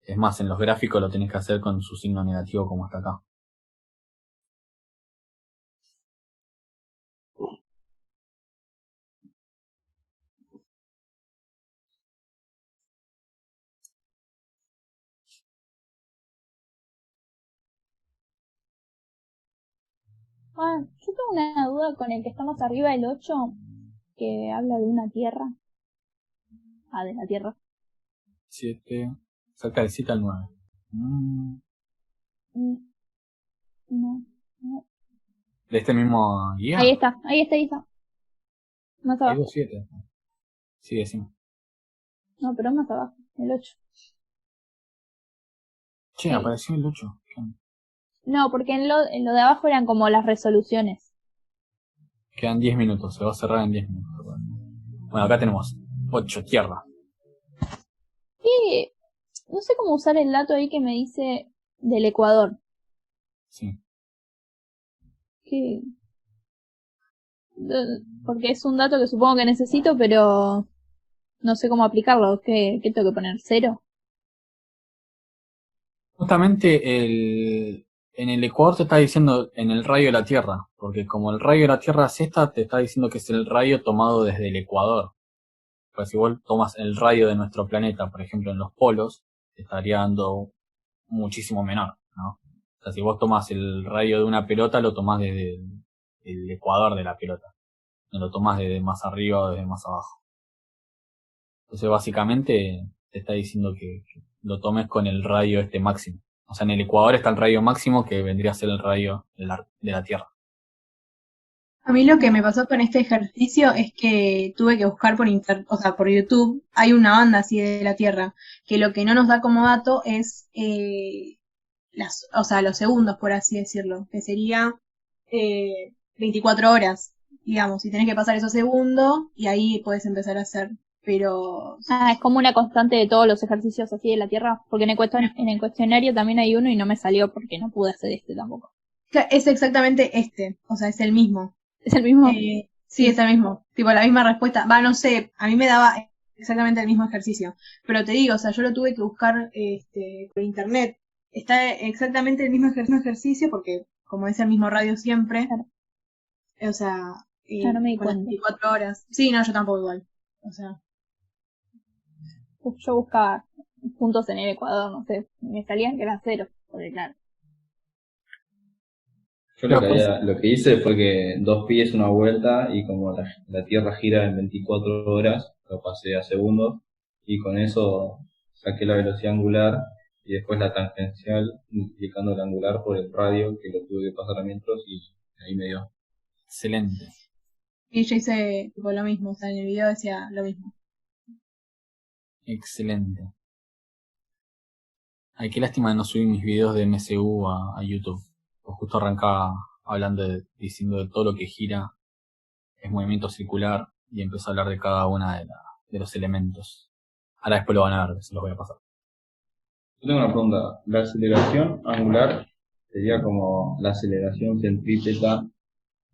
Es más, en los gráficos lo tenés que hacer con su signo negativo como está acá. Yo tengo una duda con el que estamos arriba, el 8, que habla de una tierra. De la tierra. 7. Saca el 7 al 9. No. ¿De este mismo guía? Ahí está. Más Hay abajo. 2 7. Sí, decimos. No, pero más abajo, el 8. Che, Sí. apareció el 8. No, porque en lo de abajo eran como las resoluciones. Quedan 10 minutos, se va a cerrar en 10 minutos. Bueno, acá tenemos 8, tierra. Y no sé cómo usar el dato ahí que me dice del Ecuador. Sí. Que porque es un dato que supongo que necesito, pero no sé cómo aplicarlo. ¿Qué tengo que poner? ¿0? Justamente en el Ecuador te está diciendo en el radio de la Tierra, porque como el radio de la Tierra es esta, te está diciendo que es el radio tomado desde el Ecuador. Pues si vos tomas el radio de nuestro planeta, por ejemplo en los polos, te estaría dando muchísimo menor, ¿no? O sea, si vos tomas el radio de una pelota, lo tomás desde el ecuador de la pelota. No lo tomás desde más arriba o desde más abajo. Entonces básicamente te está diciendo que lo tomes con el radio este máximo. O sea, en el ecuador está el radio máximo que vendría a ser el radio de la Tierra. A mí lo que me pasó con este ejercicio es que tuve que buscar o sea, por YouTube. Hay una banda así de la Tierra que lo que no nos da como dato es o sea, los segundos, por así decirlo, que sería 24 horas, digamos, y tenés que pasar esos segundos y ahí puedes empezar a hacer. Pero Es como una constante de todos los ejercicios así de la Tierra. Porque en el cuestionario también hay uno y no me salió porque no pude hacer este tampoco. es exactamente o sea, es el mismo. ¿Es el mismo? Sí, es el mismo. Tipo, la misma respuesta. No sé, a mí me daba exactamente el mismo ejercicio. Pero te digo, o sea, yo lo tuve que buscar por internet. Está exactamente el mismo ejercicio porque, como es el mismo radio siempre, Claro. o sea, No me di con las cuenta. 24 horas. Sí, no, yo tampoco igual. O sea, Yo buscaba puntos en el Ecuador, no sé. Me salían que eran 0. Porque claro. Yo Pero pues, lo que hice fue que 2 pi es una vuelta y como la Tierra gira en 24 horas, lo pasé a segundos y con eso saqué la velocidad angular y después la tangencial multiplicando el angular por el radio que lo tuve que pasar a metros y ahí me dio. excelente. y yo hice tipo lo mismo, o sea, en el video decía lo mismo. Excelente. Ay, qué lástima de no subir mis videos de MCU a YouTube. Pues justo arrancaba hablando diciendo de todo lo que gira es movimiento circular y empezó a hablar de cada una de los elementos. Ahora después lo van a ver, se los voy a pasar. Yo tengo una pregunta. La aceleración angular sería como la aceleración centrípeta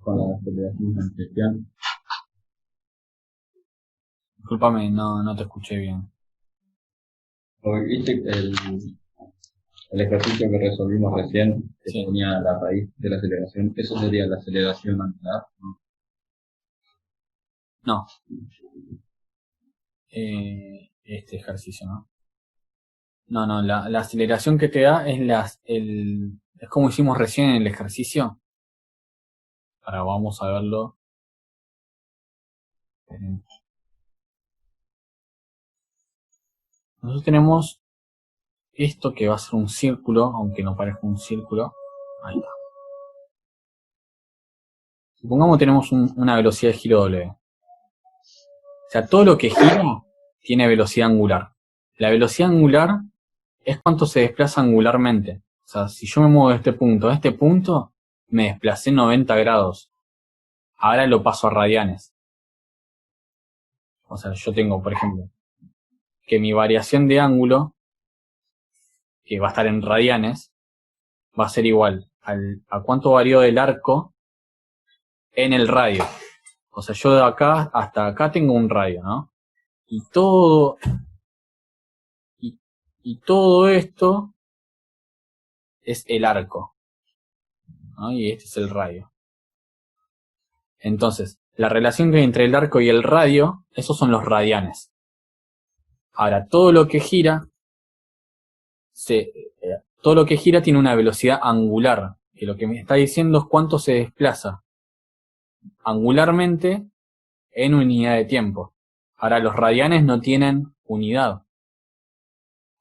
con la aceleración tangencial. Discúlpame, no te escuché bien. Porque viste el ejercicio que resolvimos recién, que Sí. tenía la raíz de la aceleración, eso sería la aceleración angular, ¿no? No. Este ejercicio, ¿no? No, la aceleración que te da es como hicimos recién en el ejercicio. Ahora vamos a verlo. Nosotros tenemos esto que va a ser un círculo, aunque no parezca un círculo. Ahí está. Supongamos que tenemos una velocidad de giro W. O sea, todo lo que gira tiene velocidad angular. La velocidad angular es cuánto se desplaza angularmente. O sea, si yo me muevo de este punto a este punto, me desplacé 90 grados. Ahora lo paso a radianes. O sea, yo tengo, por ejemplo, que mi variación de ángulo, que va a estar en radianes, va a ser igual a cuánto varió del arco en el radio. O sea, yo de acá hasta acá tengo un radio, ¿no? Y todo esto es el arco, ¿no? Y este es el radio. Entonces, la relación que hay entre el arco y el radio, esos son los radianes. Ahora, todo lo que gira tiene una velocidad angular, que lo que me está diciendo es cuánto se desplaza angularmente en unidad de tiempo. Ahora, los radianes no tienen unidad.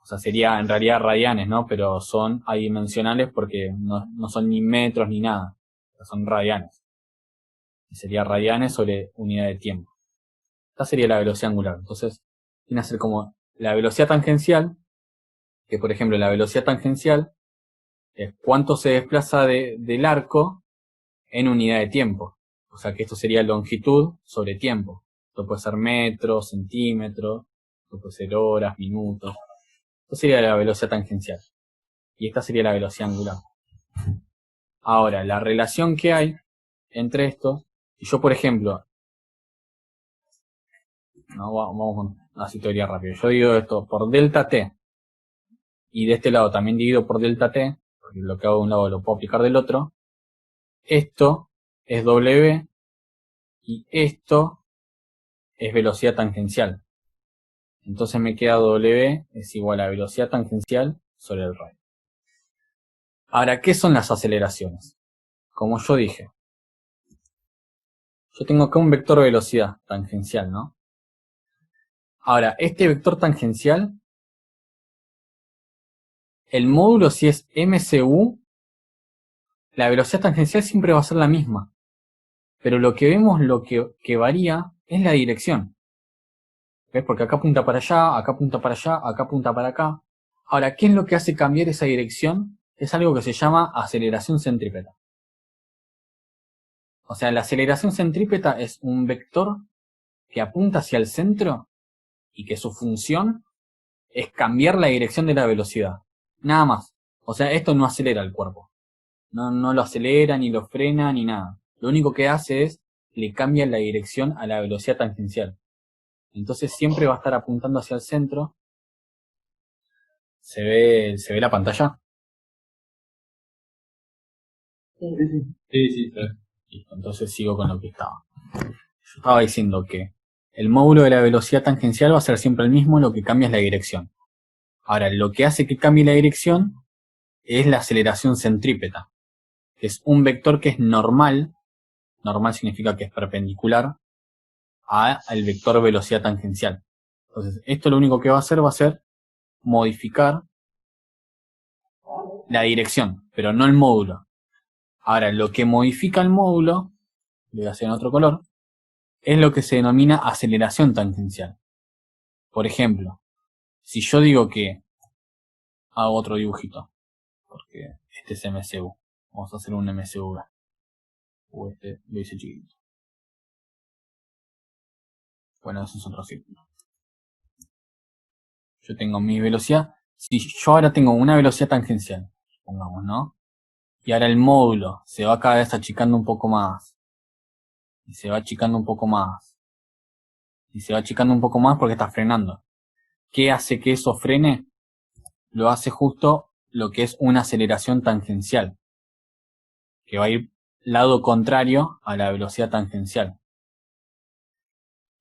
O sea, sería en realidad radianes, ¿no? Pero son adimensionales porque no son ni metros ni nada. Son radianes. Y sería radianes sobre unidad de tiempo. Esta sería la velocidad angular. Entonces, viene a ser como la velocidad tangencial que por ejemplo la velocidad tangencial es cuánto se desplaza del arco en unidad de tiempo. O sea que esto sería longitud sobre tiempo. Esto puede ser metros, centímetros, esto puede ser horas, minutos. Esto sería la velocidad tangencial. Y esta sería la velocidad angular. Ahora, la relación que hay entre estos, y yo por ejemplo, no, vamos con así teoría rápido. Yo divido esto por delta t, y de este lado también divido por delta t, porque lo que hago de un lado lo puedo aplicar del otro. Esto es W, y esto es velocidad tangencial. Entonces me queda W es igual a velocidad tangencial sobre el radio. Ahora, ¿qué son las aceleraciones? Como yo dije, yo tengo acá un vector de velocidad tangencial, ¿no? Ahora, este vector tangencial, el módulo si es MCU, la velocidad tangencial siempre va a ser la misma. Pero lo que vemos, lo que varía, es la dirección. ¿Ves? Porque acá apunta para allá, acá apunta para allá, acá apunta para acá. Ahora, ¿qué es lo que hace cambiar esa dirección? Es algo que se llama aceleración centrípeta. O sea, la aceleración centrípeta es un vector que apunta hacia el centro y que su función es cambiar la dirección de la velocidad. Nada más. O sea, esto no acelera el cuerpo. No lo acelera, ni lo frena, ni nada. Lo único que hace es, le cambia la dirección a la velocidad tangencial. Entonces siempre va a estar apuntando hacia el centro. ¿Se ve la pantalla? Sí. Listo, entonces sigo con lo que estaba. Yo estaba diciendo que el módulo de la velocidad tangencial va a ser siempre el mismo, lo que cambia es la dirección. Ahora, lo que hace que cambie la dirección es la aceleración centrípeta, que es un vector que es normal. Normal significa que es perpendicular al vector velocidad tangencial. Entonces, esto lo único que va a hacer modificar la dirección, pero no el módulo. Ahora, lo que modifica el módulo, lo voy a hacer en otro color, es lo que se denomina aceleración tangencial. Por ejemplo, si yo digo que hago otro dibujito, porque este es MCU, vamos a hacer un MCU, o este lo hice chiquito. Bueno, eso es otro círculo. Yo tengo mi velocidad, si yo ahora tengo una velocidad tangencial, pongamos, ¿no? Y ahora el módulo se va cada vez achicando un poco más. Y se va achicando un poco más. Y se va achicando un poco más porque está frenando. ¿Qué hace que eso frene? Lo hace justo lo que es una aceleración tangencial, que va a ir lado contrario a la velocidad tangencial.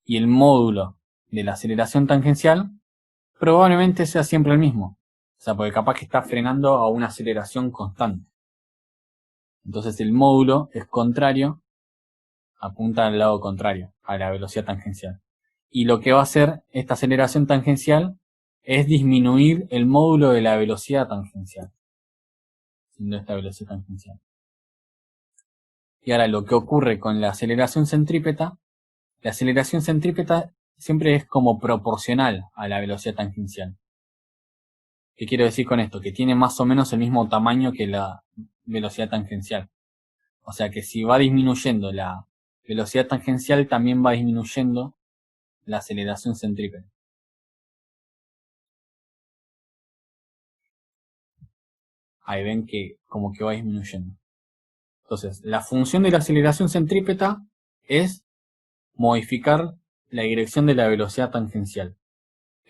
Y el módulo de la aceleración tangencial probablemente sea siempre el mismo. O sea, porque capaz que está frenando a una aceleración constante. Entonces el módulo es contrario, apunta al lado contrario, a la velocidad tangencial. Y lo que va a hacer esta aceleración tangencial es disminuir el módulo de la velocidad tangencial. Siendo esta velocidad tangencial. Y ahora lo que ocurre con la aceleración centrípeta siempre es como proporcional a la velocidad tangencial. ¿Qué quiero decir con esto? Que tiene más o menos el mismo tamaño que la velocidad tangencial. O sea que si va disminuyendo la velocidad tangencial, también va disminuyendo la aceleración centrípeta. Ahí ven que como que va disminuyendo. Entonces, la función de la aceleración centrípeta es modificar la dirección de la velocidad tangencial.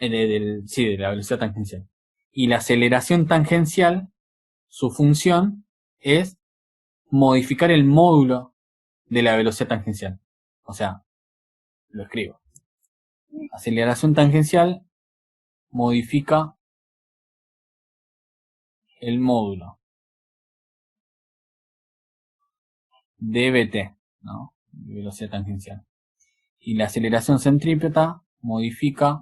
De la velocidad tangencial. Y la aceleración tangencial, su función es modificar el módulo de la velocidad tangencial. O sea, lo escribo. Aceleración tangencial modifica el módulo dbt, ¿no? Velocidad tangencial. Y la aceleración centrípeta modifica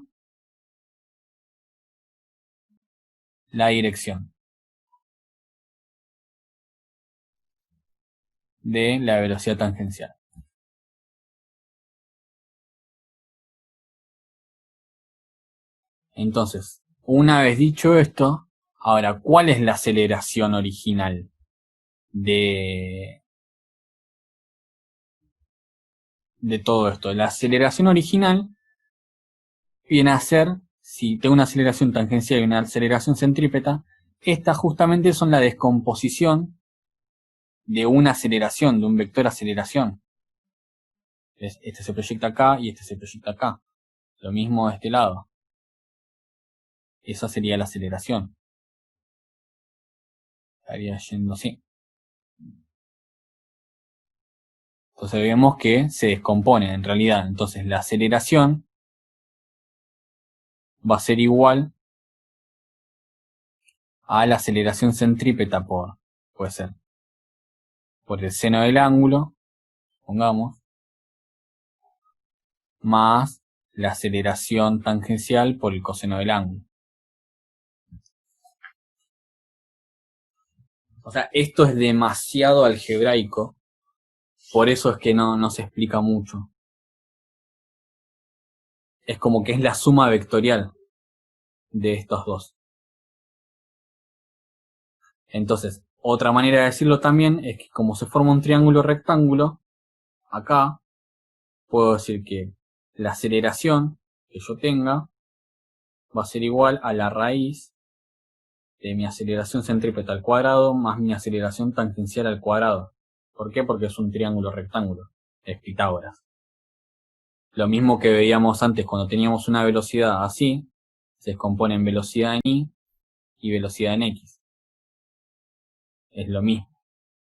la dirección de la velocidad tangencial. Entonces, una vez dicho esto, Ahora, ¿cuál es la aceleración original de todo esto? La aceleración original viene a ser, si tengo una aceleración tangencial y una aceleración centrípeta, estas justamente son la descomposición de una aceleración, de un vector de aceleración. Este se proyecta acá y este se proyecta acá. Lo mismo de este lado. Esa sería la aceleración. Estaría yendo así. Entonces vemos que se descompone en realidad. Entonces la aceleración va a ser igual a la aceleración centrípeta puede ser, por el seno del ángulo, pongamos, más la aceleración tangencial por el coseno del ángulo. O sea, esto es demasiado algebraico, por eso es que no se explica mucho. Es como que es la suma vectorial de estos dos. Entonces, otra manera de decirlo también es que como se forma un triángulo rectángulo, acá puedo decir que la aceleración que yo tenga va a ser igual a la raíz de mi aceleración centrípeta al cuadrado más mi aceleración tangencial al cuadrado. ¿Por qué? Porque es un triángulo rectángulo. Es Pitágoras. Lo mismo que veíamos antes cuando teníamos una velocidad así, se descompone en velocidad en y y velocidad en x. Es lo mismo.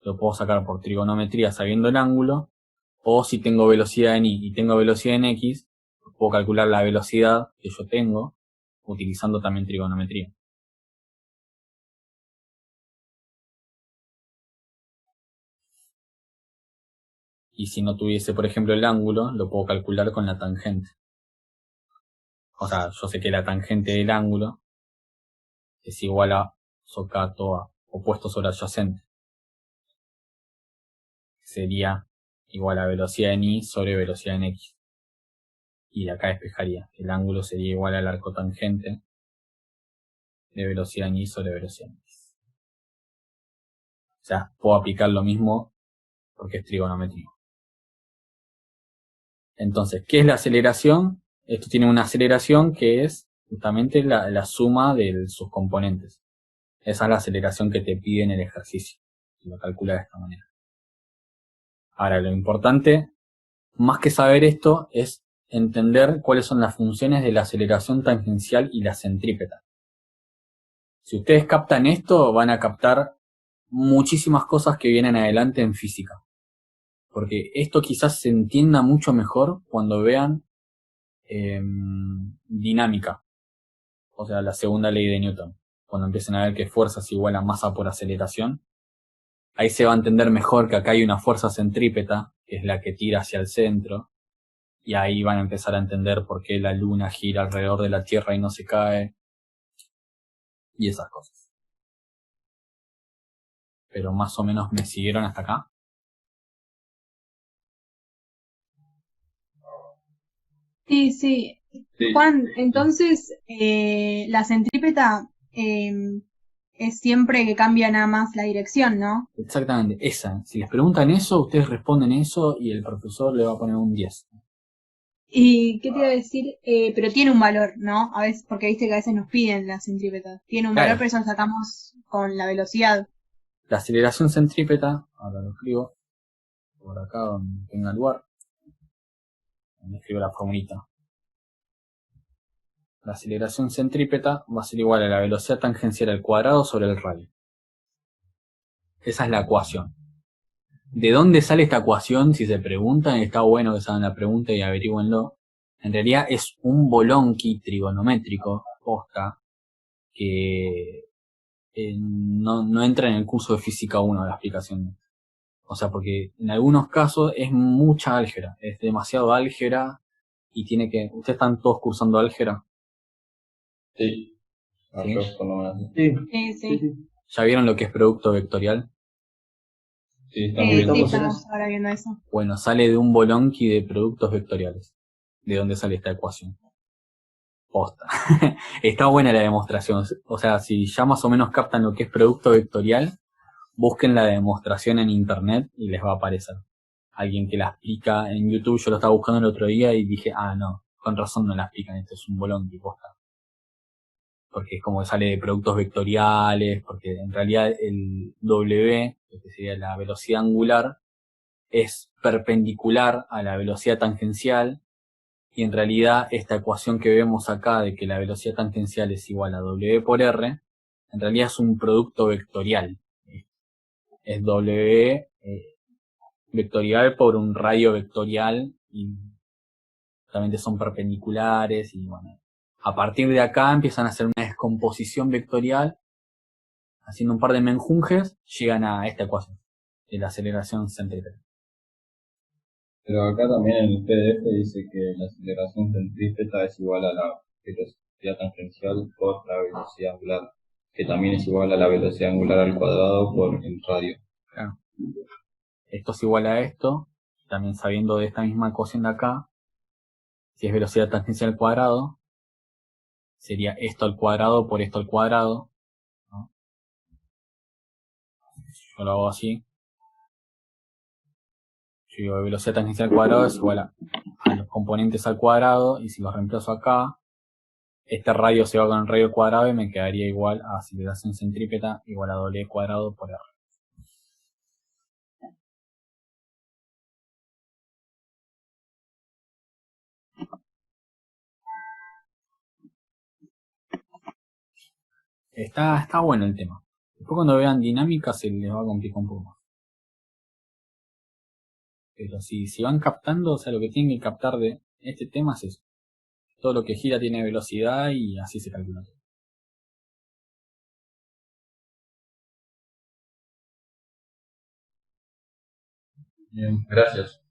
Lo puedo sacar por trigonometría sabiendo el ángulo, o si tengo velocidad en y tengo velocidad en x, puedo calcular la velocidad que yo tengo utilizando también trigonometría. Y si no tuviese, por ejemplo, el ángulo, lo puedo calcular con la tangente. O sea, yo sé que la tangente del ángulo es igual a socato a opuesto sobre adyacente. Sería igual a velocidad en y sobre velocidad en x. Y de acá despejaría. El ángulo sería igual al arco tangente de velocidad en y sobre velocidad en x. O sea, puedo aplicar lo mismo porque es trigonometría. Entonces, ¿qué es la aceleración? Esto tiene una aceleración que es justamente la suma de sus componentes. Esa es la aceleración que te pide en el ejercicio. Y lo calcula de esta manera. Ahora, lo importante, más que saber esto, es entender cuáles son las funciones de la aceleración tangencial y la centrípeta. Si ustedes captan esto, van a captar muchísimas cosas que vienen adelante en física. Porque esto quizás se entienda mucho mejor cuando vean dinámica. O sea, la segunda ley de Newton. Cuando empiecen a ver que fuerza es igual a masa por aceleración. Ahí se va a entender mejor que acá hay una fuerza centrípeta, que es la que tira hacia el centro. Y ahí van a empezar a entender por qué la luna gira alrededor de la Tierra y no se cae. Y esas cosas. Pero más o menos me siguieron hasta acá. Sí, sí. Sí. Juan, entonces la centrípeta es siempre que cambia nada más la dirección, ¿no? Exactamente, esa. Si les preguntan eso, ustedes responden eso y el profesor le va a poner un 10. ¿Y qué te iba a decir? Pero tiene un valor, ¿no? A veces, porque viste que a veces nos piden la centrípeta. Tiene un Claro. valor, pero eso lo sacamos con la velocidad. La aceleración centrípeta, ahora lo escribo por acá donde tenga lugar. Donde escribo la formulita. La aceleración centrípeta va a ser igual a la velocidad tangencial al cuadrado sobre el radio. Esa es la ecuación. ¿De dónde sale esta ecuación? Si se preguntan, está bueno que saben la pregunta y averigüenlo. En realidad es un bolonqui trigonométrico, posta, que no entra en el curso de física 1 de la explicación. O sea, porque en algunos casos es mucha álgebra, es demasiado álgebra y tiene que... ¿Ustedes están todos cursando álgebra? Sí. ¿Sí? Por lo menos. Sí, Sí, sí, sí. sí. ¿Ya vieron lo que es producto vectorial? Sí, estamos Sí, viendo. estamos ahora viendo eso. Bueno, sale de un bolonqui de productos vectoriales. ¿De dónde sale esta ecuación? Posta. Está buena la demostración. O sea, si ya más o menos captan lo que es producto vectorial, busquen la demostración en internet y les va a aparecer. Alguien que la explica en YouTube, yo lo estaba buscando el otro día y dije, no, con razón no la explican, esto es un bolón que posta. Porque es como que sale de productos vectoriales, porque en realidad el W, que sería la velocidad angular, es perpendicular a la velocidad tangencial, y en realidad esta ecuación que vemos acá de que la velocidad tangencial es igual a W por R, en realidad es un producto vectorial. Es W vectorial por un radio vectorial y realmente son perpendiculares y bueno. A partir de acá empiezan a hacer una descomposición vectorial, haciendo un par de menjunjes, llegan a esta ecuación de la aceleración centrípeta. Pero acá también en el PDF dice que la aceleración centrípeta es igual a la velocidad tangencial por la velocidad angular, que también es igual a la velocidad angular al cuadrado por el radio. Claro. Esto es igual a esto, también sabiendo de esta misma ecuación de acá, si es velocidad tangencial al cuadrado, sería esto al cuadrado por esto al cuadrado, ¿no? Yo lo hago así. Yo digo, velocidad tangencial al cuadrado es igual a los componentes al cuadrado, y si los reemplazo acá, este radio se va con el radio al cuadrado y me quedaría igual a aceleración centrípeta igual a W cuadrado por R. Está bueno el tema. Después cuando vean dinámica se les va a complicar un poco más. Pero si van captando, o sea, lo que tienen que captar de este tema es eso. Todo lo que gira tiene velocidad y así se calcula todo. Bien, gracias.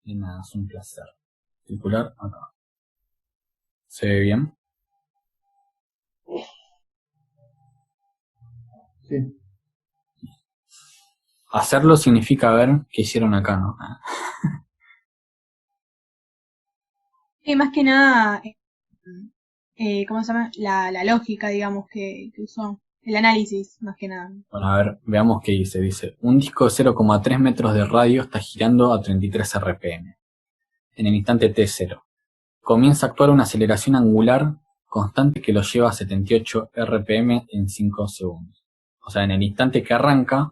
De nada, es un placer. Circular acá. ¿Se ve bien? Sí. Hacerlo significa ver qué hicieron acá, ¿no? Y más que nada, ¿cómo se llama? La lógica, digamos, que usó. El análisis, más que nada. Bueno, a ver, veamos qué dice. Dice, un disco de 0,3 metros de radio está girando a 33 RPM. En el instante T0. Comienza a actuar una aceleración angular constante que lo lleva a 78 RPM en 5 segundos. O sea, en el instante que arranca,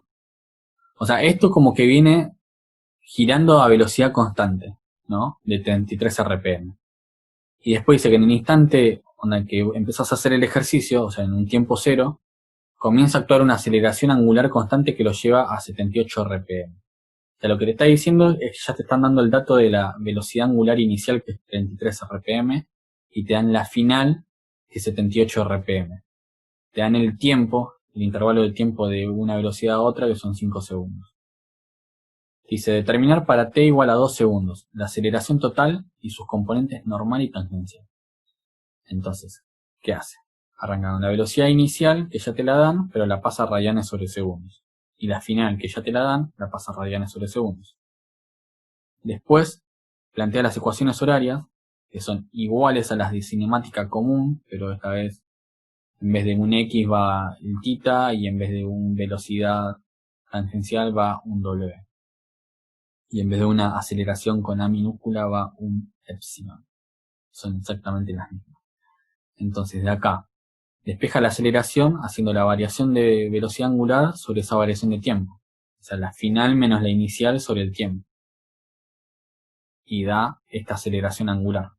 o sea, esto como que viene girando a velocidad constante, ¿no? De 33 RPM. Y después dice que en el instante en el que empezás a hacer el ejercicio, o sea, en un tiempo cero, comienza a actuar una aceleración angular constante que lo lleva a 78 RPM. O sea, lo que te está diciendo es que ya te están dando el dato de la velocidad angular inicial, que es 33 RPM, y te dan la final, que es 78 RPM. Te dan el tiempo, el intervalo de tiempo de una velocidad a otra, que son 5 segundos. Dice, determinar para t igual a 2 segundos, la aceleración total y sus componentes normal y tangencial. Entonces, ¿qué hace? Arranca con la velocidad inicial, que ya te la dan, pero la pasa a radianes sobre segundos. Y la final, que ya te la dan, la pasa a radianes sobre segundos. Después, plantea las ecuaciones horarias, que son iguales a las de cinemática común, pero esta vez, en vez de un X va el θ, y en vez de una velocidad tangencial va un W. Y en vez de una aceleración con A minúscula va un epsilon. Son exactamente las mismas. Entonces, de acá, despeja la aceleración haciendo la variación de velocidad angular sobre esa variación de tiempo. O sea, la final menos la inicial sobre el tiempo. Y da esta aceleración angular.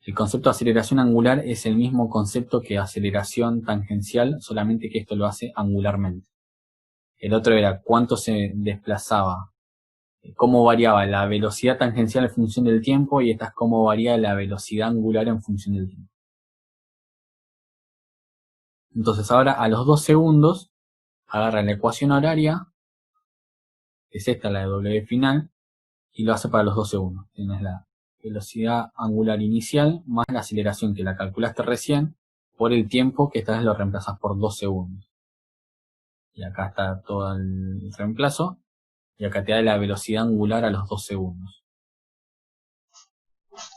El concepto de aceleración angular es el mismo concepto que aceleración tangencial, solamente que esto lo hace angularmente. El otro era cuánto se desplazaba, cómo variaba la velocidad tangencial en función del tiempo, y esta es cómo varía la velocidad angular en función del tiempo. Entonces ahora a los 2 segundos agarra la ecuación horaria, que es esta, la de W final, y lo hace para los 2 segundos. Tienes la velocidad angular inicial más la aceleración que la calculaste recién por el tiempo, que esta vez lo reemplazas por 2 segundos. Y acá está todo el reemplazo, y acá te da la velocidad angular a los 2 segundos.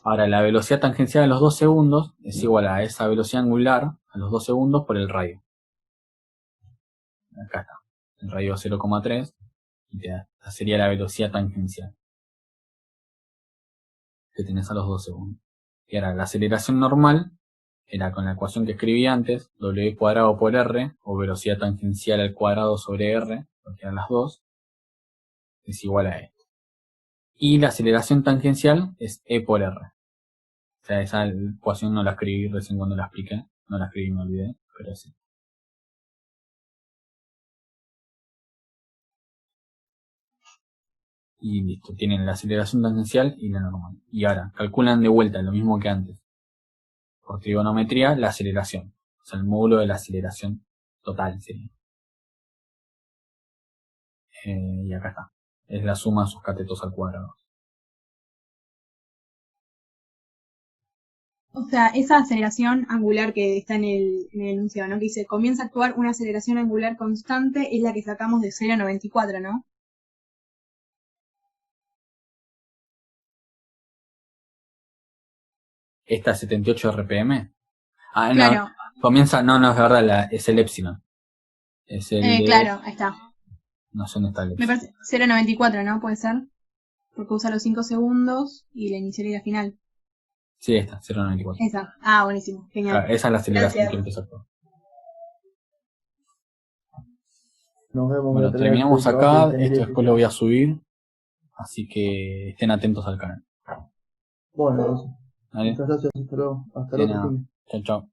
Ahora, la velocidad tangencial a los 2 segundos es igual a esa velocidad angular a los 2 segundos por el radio. Acá está. El radio 0,3 y esta sería la velocidad tangencial que tenés a los 2 segundos. Y ahora, la aceleración normal era con la ecuación que escribí antes, w cuadrado por r, o velocidad tangencial al cuadrado sobre r, porque eran las dos, es igual a esto. Y la aceleración tangencial es e por r. O sea, esa ecuación no la escribí recién cuando la expliqué. No la escribí, me olvidé, pero sí. Y listo, tienen la aceleración tangencial y la normal. Y ahora, calculan de vuelta lo mismo que antes. Por trigonometría, la aceleración. O sea, el módulo de la aceleración total sería. Y acá está. Es la suma de sus catetos al cuadrado. O sea, esa aceleración angular que está en el enunciado, ¿no? Que dice, comienza a actuar una aceleración angular constante, es la que sacamos de 0,94, ¿no? ¿Esta 78 RPM? Ah, Claro. no. Comienza, no, es verdad, es el epsilon. Es el de, Claro, ahí está. no sé dónde está el Me epsilon. parece 0,94, ¿no? Puede ser. Porque usa los 5 segundos y la inicial y la final. Sí, esta, 0,94. Esa. Ah, buenísimo. Genial. Claro, esa es la aceleración Gracias. que empieza todo. Nos vemos. Bueno, voy a tener terminamos este trabajo acá. de ingeniería Esto después lo física. voy a subir. Así que estén atentos al canal. Bueno, entonces, ¿Vale? muchas gracias. Hasta luego. Hasta el De otro nada. fin. Chao, chao.